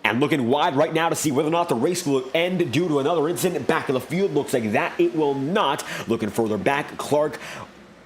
And looking wide right now to see whether or not the race will end due to another incident back of the field. Looks like that it will not. Looking further back, Clark,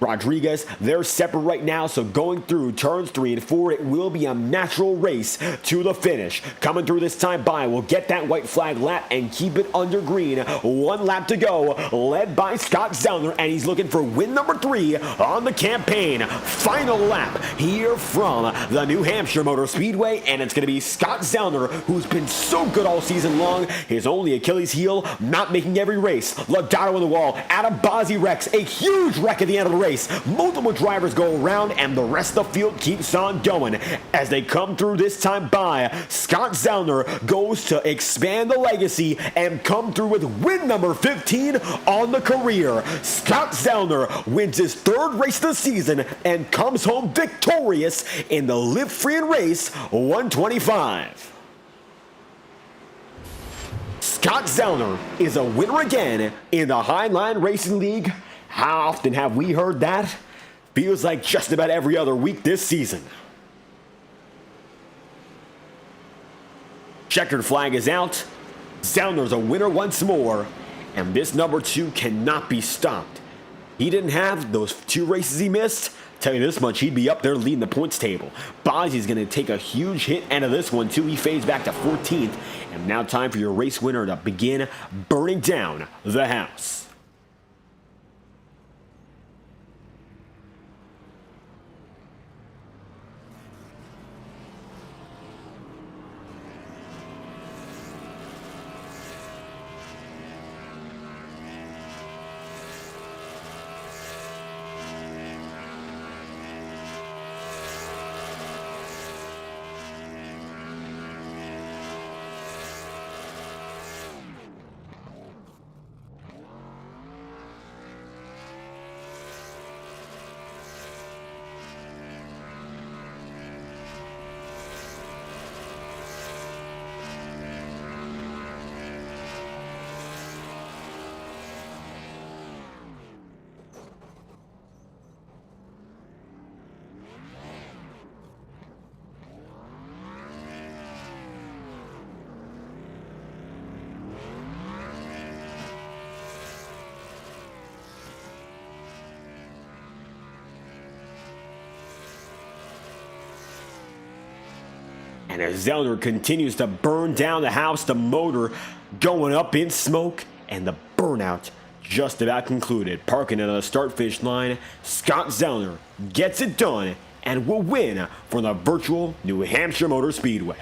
Rodriguez, they're separate right now, so going through turns 3 and 4, it will be a natural race to the finish. Coming through this time by, we'll get that white flag lap and keep it under green. 1 lap to go, led by Scott Zellner, and he's looking for win number 3 on the campaign. Final lap here from the New Hampshire Motor Speedway, and it's going to be Scott Zellner, who's been so good all season long. His only Achilles heel, not making every race. Loudon on the wall, Adam Bozzi wrecks, a huge wreck at the end of the race. Multiple drivers go around and the rest of the field keeps on going. As they come through this time by, Scott Zellner goes to expand the legacy and come through with win number 15 on the career. Scott Zellner wins his 3rd race of the season and comes home victorious in the Live Free and Race 125. Scott Zellner is a winner again in the Highline Racing League. How often have we heard that? Feels like just about every other week this season. Checkered flag is out. Zellner's a winner once more, and this number 2 cannot be stopped. He didn't have those 2 races he missed. Tell you this much, he'd be up there leading the points table. Bozzi's going to take a huge hit out of this one too. He fades back to 14th, and now time for your race winner to begin burning down the house. And as Zellner continues to burn down the house, the motor going up in smoke, and the burnout just about concluded. Parking at the start-finish line, Scott Zellner gets it done and will win from the virtual New Hampshire Motor Speedway.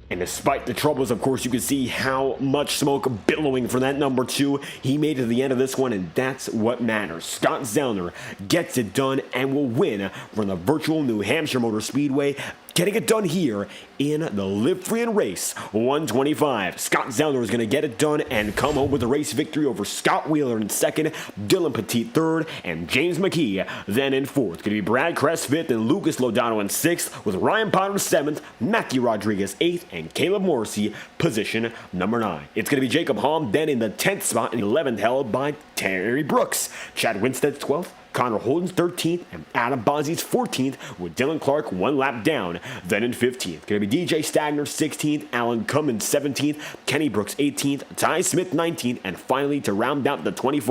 And despite the troubles, of course, you can see how much smoke billowing from that number 2. He made it to the end of this one, and that's what matters. Scott Zellner gets it done and will win from the virtual New Hampshire Motor Speedway, getting it done here in the Live Free and Race 125. Scott Zellner is going to get it done and come home with a race victory over Scott Wheeler in 2nd, Dylan Petit 3rd, and James McKee then in 4th. Going to be Brad Kress 5th and Lucas Loudon in 6th, with Ryan Potter 7th, Matthew Rodriguez 8th, and Caleb Morsey position number 9. It's going to be Jacob Halm then in the 10th spot, and 11th held by Terry Brooks. Chad Winstead's 12th, Connor Holden's 13th, and Adam Bozzi's 14th, with Dylan Clark 1 lap down, then in 15th. Going to be DJ Stagner 16th, Alan Cummins 17th, Kenny Brooks 18th, Ty Smith 19th, and finally to round out the 20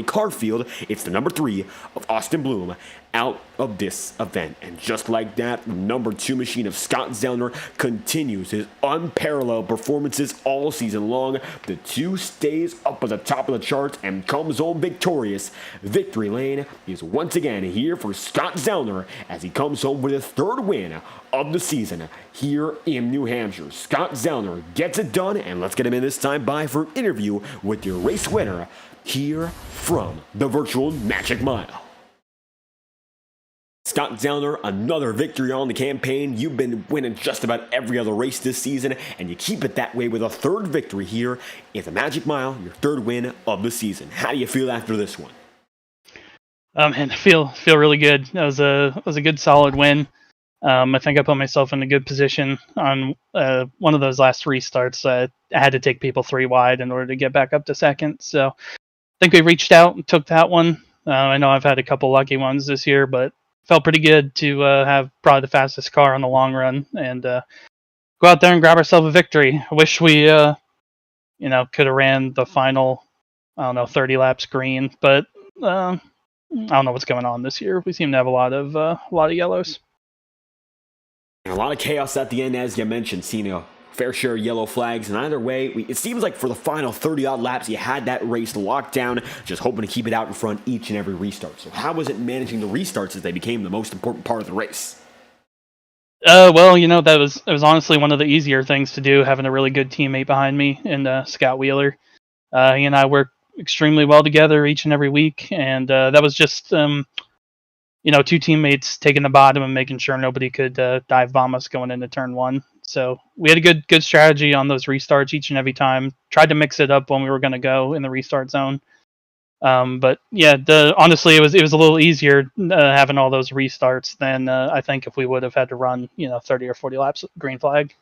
car field, it's the number 3 of Austin Bloom out of this event. And just like that, the number 2 machine of Scott Zellner continues his unparalleled performances all season long. The 2 stays up at the top of the charts and comes home victorious. Victory lane is once again here for Scott Zellner as he comes home with his 3rd win of the season here in New Hampshire. Scott Zellner gets it done, and let's get him in this time by for an interview with your race winner here from the virtual Magic Mile. Scott Zellner, another victory on the campaign. You've been winning just about every other race this season, and you keep it that way with a 3rd victory here in the Magic Mile, your 3rd win of the season. How do you feel after this one? And I feel really good. That was a good solid win. I think I put myself in a good position on one of those last restarts. I had to take people 3 wide in order to get back up to 2nd. So I think we reached out and took that one. I know I've had a couple lucky ones this year, but felt pretty good to have probably the fastest car on the long run and go out there and grab ourselves a victory. I wish we, could have ran the final, 30 laps green, but I don't know what's going on this year. We seem to have a lot of yellows. And a lot of chaos at the end, as you mentioned, seeing a fair share of yellow flags. And either way, it seems like for the final 30-odd laps, you had that race locked down, just hoping to keep it out in front each and every restart. So how was it managing the restarts as they became the most important part of the race? Well, that was honestly one of the easier things to do, having a really good teammate behind me in Scott Wheeler. He and I work extremely well together each and every week, and that was just 2 teammates taking the bottom and making sure nobody could dive bomb us going into turn 1. So we had a good strategy on those restarts each and every time. Tried to mix it up when we were going to go in the restart zone. But yeah, honestly, it was a little easier having all those restarts than I think if we would have had to run 30 or 40 laps green flag.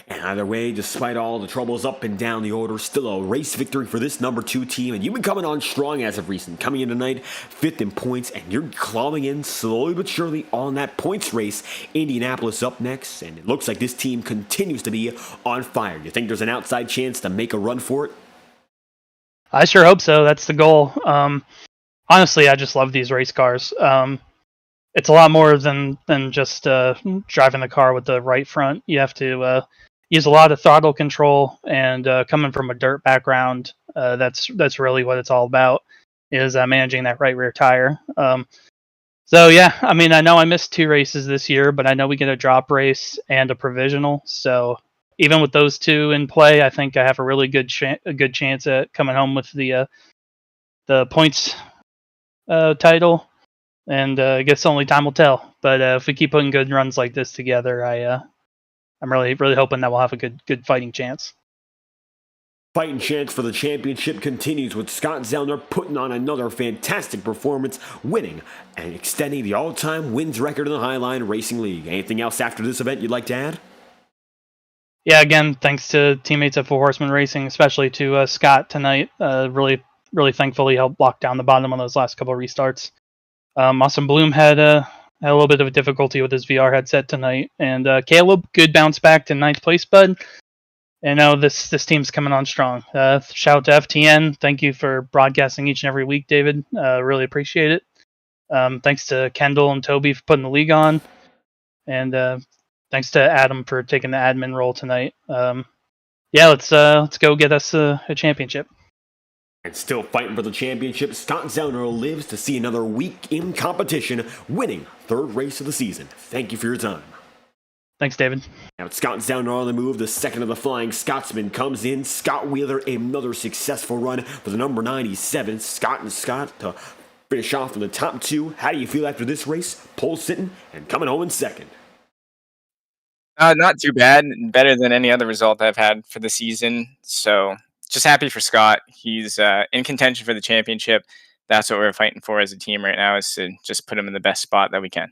And either way, despite all the troubles up and down the order, still a race victory for this number 2 team. And you've been coming on strong as of recent, coming in tonight 5th in points, and you're clawing in slowly but surely on that points race. Indianapolis up next, and it looks like this team continues to be on fire. You think there's an outside chance to make a run for it? I sure hope so. That's the goal. Honestly, I just love these race cars. It's a lot more than just driving the car with the right front. You have to use a lot of throttle control, and coming from a dirt background, that's really what it's all about, is managing that right rear tire. So yeah, I mean, I know I missed 2 races this year, but I know we get a drop race and a provisional. So even with those 2 in play, I think I have a really good chance at coming home with the points title. And I guess only time will tell. But if we keep putting good runs like this together, I'm really hoping that we'll have a good fighting chance. Fighting chance for the championship continues with Scott Zellner putting on another fantastic performance, winning and extending the all-time wins record in the Highline Racing League. Anything else after this event you'd like to add? Yeah, again, thanks to teammates at Four Horsemen Racing, especially to Scott tonight. Really thankful he helped lock down the bottom on those last couple of restarts. Austin Bloom had a little bit of a difficulty with his VR headset tonight, and Caleb, good bounce back to 9th place, bud. And now this team's coming on strong. Shout out to FTN. Thank you for broadcasting each and every week, David. Really appreciate it. Thanks to Kendall and Toby for putting the league on, and thanks to Adam for taking the admin role tonight. Let's go get us a championship. And still fighting for the championship, Scott Zellner lives to see another week in competition, winning 3rd race of the season. Thank you for your time. Thanks, David. Now it's Scott Zellner on the move. The second of the Flying Scotsman comes in. Scott Wheeler, another successful run for the number 97. Scott and Scott to finish off in the top 2. How do you feel after this race? Pole sitting and coming home in 2nd. Not too bad. Better than any other result I've had for the season. So just happy for Scott. He's in contention for the championship. That's what we're fighting for as a team right now, is to just put him in the best spot that we can.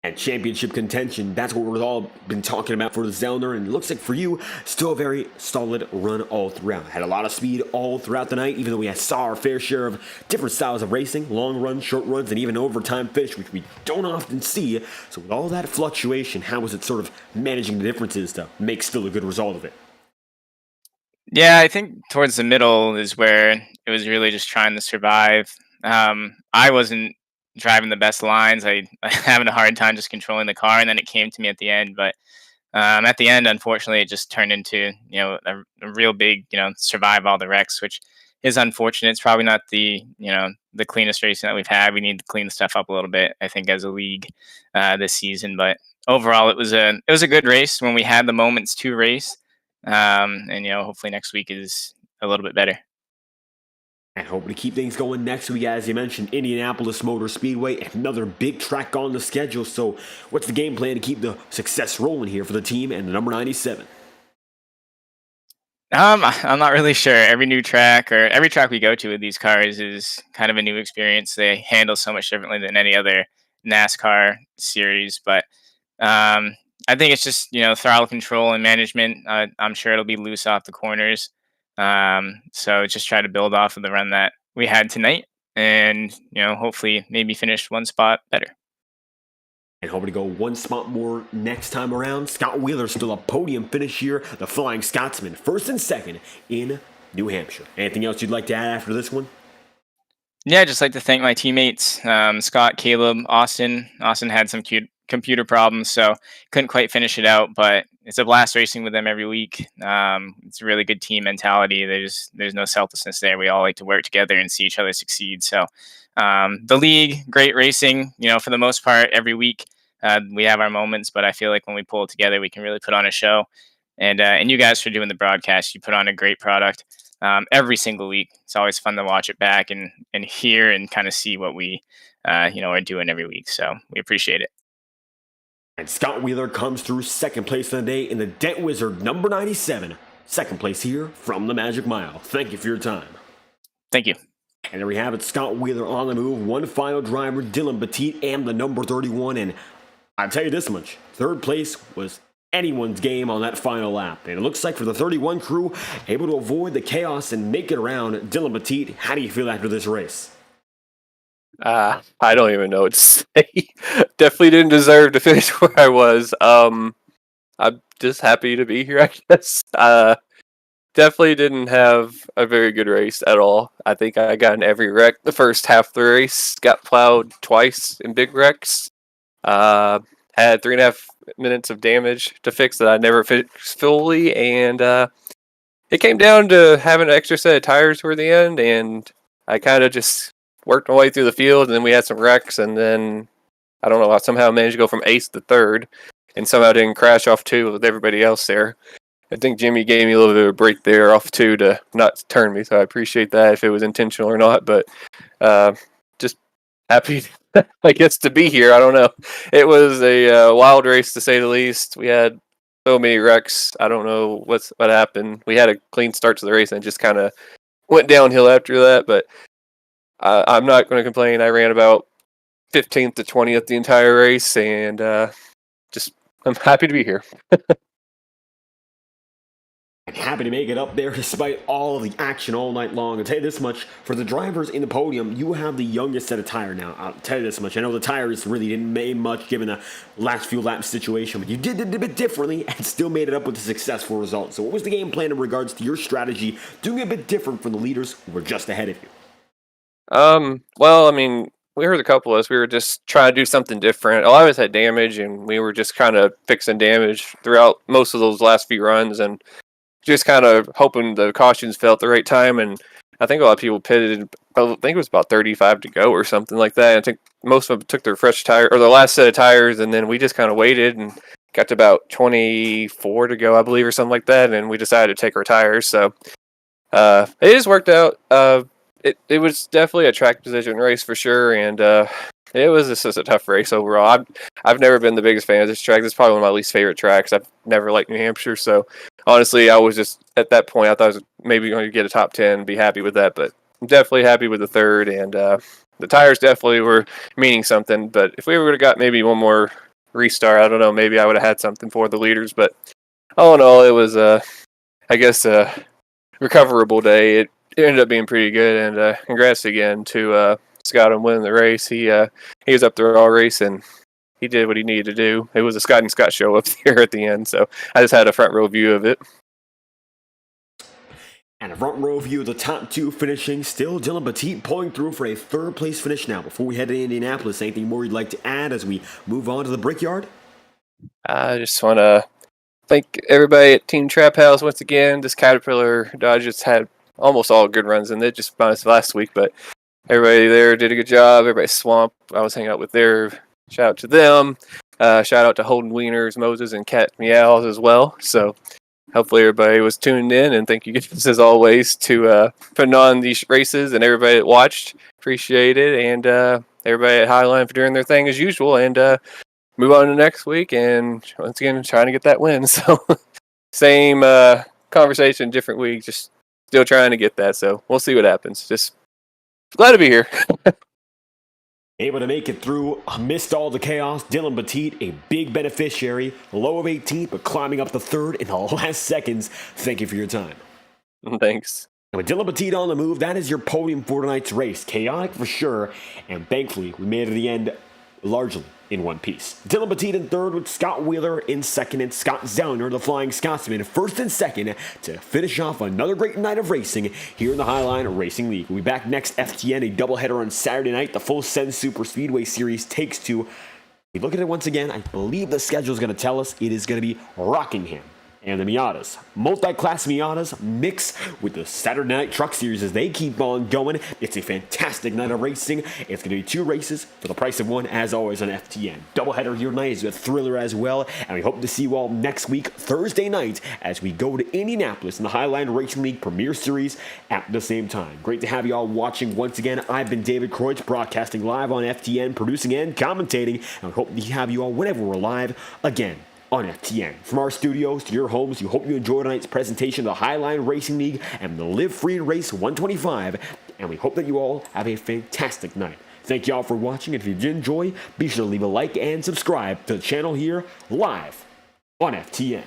And championship contention, that's what we've all been talking about for the Zellner, and it looks like for you, still a very solid run all throughout. Had a lot of speed all throughout the night, even though we saw our fair share of different styles of racing, long runs, short runs, and even overtime finish, which we don't often see. So with all that fluctuation, how was it sort of managing the differences to make still a good result of it? Yeah, I think towards the middle is where it was really just trying to survive. I wasn't driving the best lines. I having a hard time just controlling the car, and then it came to me at the end. But at the end, unfortunately, it just turned into a real big survive all the wrecks, which is unfortunate. It's probably not the cleanest racing that we've had. We need to clean the stuff up a little bit, I think, as a league this season. But overall, it was a good race when we had the moments to race, and hopefully next week is a little bit better. And hoping to keep things going next week, as you mentioned, Indianapolis Motor Speedway, another big track on the schedule. So what's the game plan to keep the success rolling here for the team and the number 97? I'm not really sure. Every track we go to with these cars is kind of a new experience. They handle so much differently than any other NASCAR series. But I think it's just, throttle control and management. I'm sure it'll be loose off the corners. So just try to build off of the run that we had tonight and, hopefully maybe finish one spot better. And hoping to go one spot more next time around. Scott Wheeler still a podium finish here. The Flying Scotsman, first and second in New Hampshire. Anything else you'd like to add after this one? Yeah, I'd just like to thank my teammates, Scott, Caleb, Austin. Austin had some computer problems, so couldn't quite finish it out, but it's a blast racing with them every week. It's a really good team mentality. There's no selflessness there. We all like to work together and see each other succeed. So the league, great racing, for the most part, every week. We have our moments, but I feel like when we pull it together, we can really put on a show. And you guys for doing the broadcast, you put on a great product every single week. It's always fun to watch it back and hear and kind of see what we are doing every week. So we appreciate it. And Scott Wheeler comes through second place of the day in the Dent Wizard number 97. Second place here from the Magic Mile. Thank you for your time. Thank you. And there we have it, Scott Wheeler on the move. One final driver, Dylan Petit, and the number 31. And I'll tell you this much, third place was anyone's game on that final lap. And it looks like for the 31 crew, able to avoid the chaos and make it around. Dylan Petit, how do you feel after this race? I don't even know what to say. Definitely didn't deserve to finish where I was. I'm just happy to be here, I guess. Definitely didn't have a very good race at all. I think I got in every wreck. The first half of the race got plowed twice in big wrecks. Had 3.5 minutes of damage to fix that I never fixed fully, and it came down to having an extra set of tires toward the end, and I kind of just worked my way through the field, and then we had some wrecks, and then I don't know, I somehow managed to go from 8th to 3rd, and somehow didn't crash off 2 with everybody else there. I think Jimmy gave me a little bit of a break there off 2 to not turn me, so I appreciate that if it was intentional or not, but just happy, I guess, to be here. I don't know. It was a wild race, to say the least. We had so many wrecks. I don't know what happened. We had a clean start to the race, and it just kind of went downhill after that, but I'm not going to complain. I ran about 15th to 20th the entire race, and I'm happy to be here. And happy to make it up there despite all of the action all night long. I'll tell you this much, for the drivers in the podium, you have the youngest set of tire now. I'll tell you this much, I know the tires really didn't make much given the last few laps situation, but you did it a bit differently and still made it up with a successful result. So what was the game plan in regards to your strategy, doing a bit different from the leaders who were just ahead of you? Well, I mean, we heard a couple of us. We were just trying to do something different. A lot of us had damage, and we were just kind of fixing damage throughout most of those last few runs, and just kind of hoping the cautions fell at the right time. And I think a lot of people pitted. I think it was about 35 to go or something like that. I think most of them took their fresh tire or the last set of tires, and then we just kind of waited and got to about 24 to go, I believe, or something like that. And we decided to take our tires. So it just worked out. It was definitely a track position race for sure, and it was just a tough race overall. I've never been the biggest fan of this track. This is probably one of my least favorite tracks. I've never liked New Hampshire, so honestly, I was just, at that point, I thought I was maybe going to get a top 10, be happy with that, but I'm definitely happy with the third, and the tires definitely were meaning something, but if we would have got maybe one more restart, I don't know, maybe I would have had something for the leaders, but all in all, it was, I guess, a recoverable day. It ended up being pretty good, and congrats again to Scott on winning the race. He was up there all race, and he did what he needed to do. It was a Scott and Scott show up there at the end, so I just had a front row view of it. And a front row view of the top two finishing, still Dylan Petit pulling through for a third place finish now. Before we head to Indianapolis, anything more you'd like to add as we move on to the Brickyard? I just want to thank everybody at Team Trap House once again. This Caterpillar Dodge just had almost all good runs in it, just minus last week, but everybody there did a good job. Everybody Swamp, I was hanging out with their, shout out to them. Shout out to Holden Wieners, Moses, and Cat Meows as well. So hopefully everybody was tuned in, and thank you guys as always to putting on these races and everybody that watched. Appreciate it, and everybody at Highline for doing their thing as usual, and move on to next week, and once again trying to get that win. So same conversation, different week, just still trying to get that. So we'll see what happens. Just glad to be here. Able to make it through amidst all the chaos, Dylan Petit, a big beneficiary, low of 18th, but climbing up to third in the last seconds. Thank you for your time. Thanks. And with Dylan Petit on the move, that is your podium for tonight's race. Chaotic for sure, and thankfully we made it to the end largely in one piece. Dylan Petit in third with Scott Wheeler in second, and Scott Zellner, the Flying Scotsman, first and second to finish off another great night of racing here in the Highline Racing League. We'll be back next FTN, a doubleheader on Saturday night. The full Sen Super Speedway Series takes two. We look at it once again. I believe the schedule is going to tell us it is going to be Rockingham and the Miatas. Multi-class Miatas mix with the Saturday Night Truck Series as they keep on going. It's a fantastic night of racing. It's going to be two races for the price of one, as always, on FTN. Doubleheader here tonight is a thriller as well, and we hope to see you all next week, Thursday night, as we go to Indianapolis in the Highline Racing League Premier Series at the same time. Great to have you all watching once again. I've been David Kreutz, broadcasting live on FTN, producing and commentating, and we hope to have you all whenever we're live again on FTN. From our studios to your homes, we hope you enjoyed tonight's presentation of the Highline Racing League and the Live Free and Race 125, and we hope that you all have a fantastic night. Thank you all for watching, and if you did enjoy, be sure to leave a like and subscribe to the channel here live on FTN.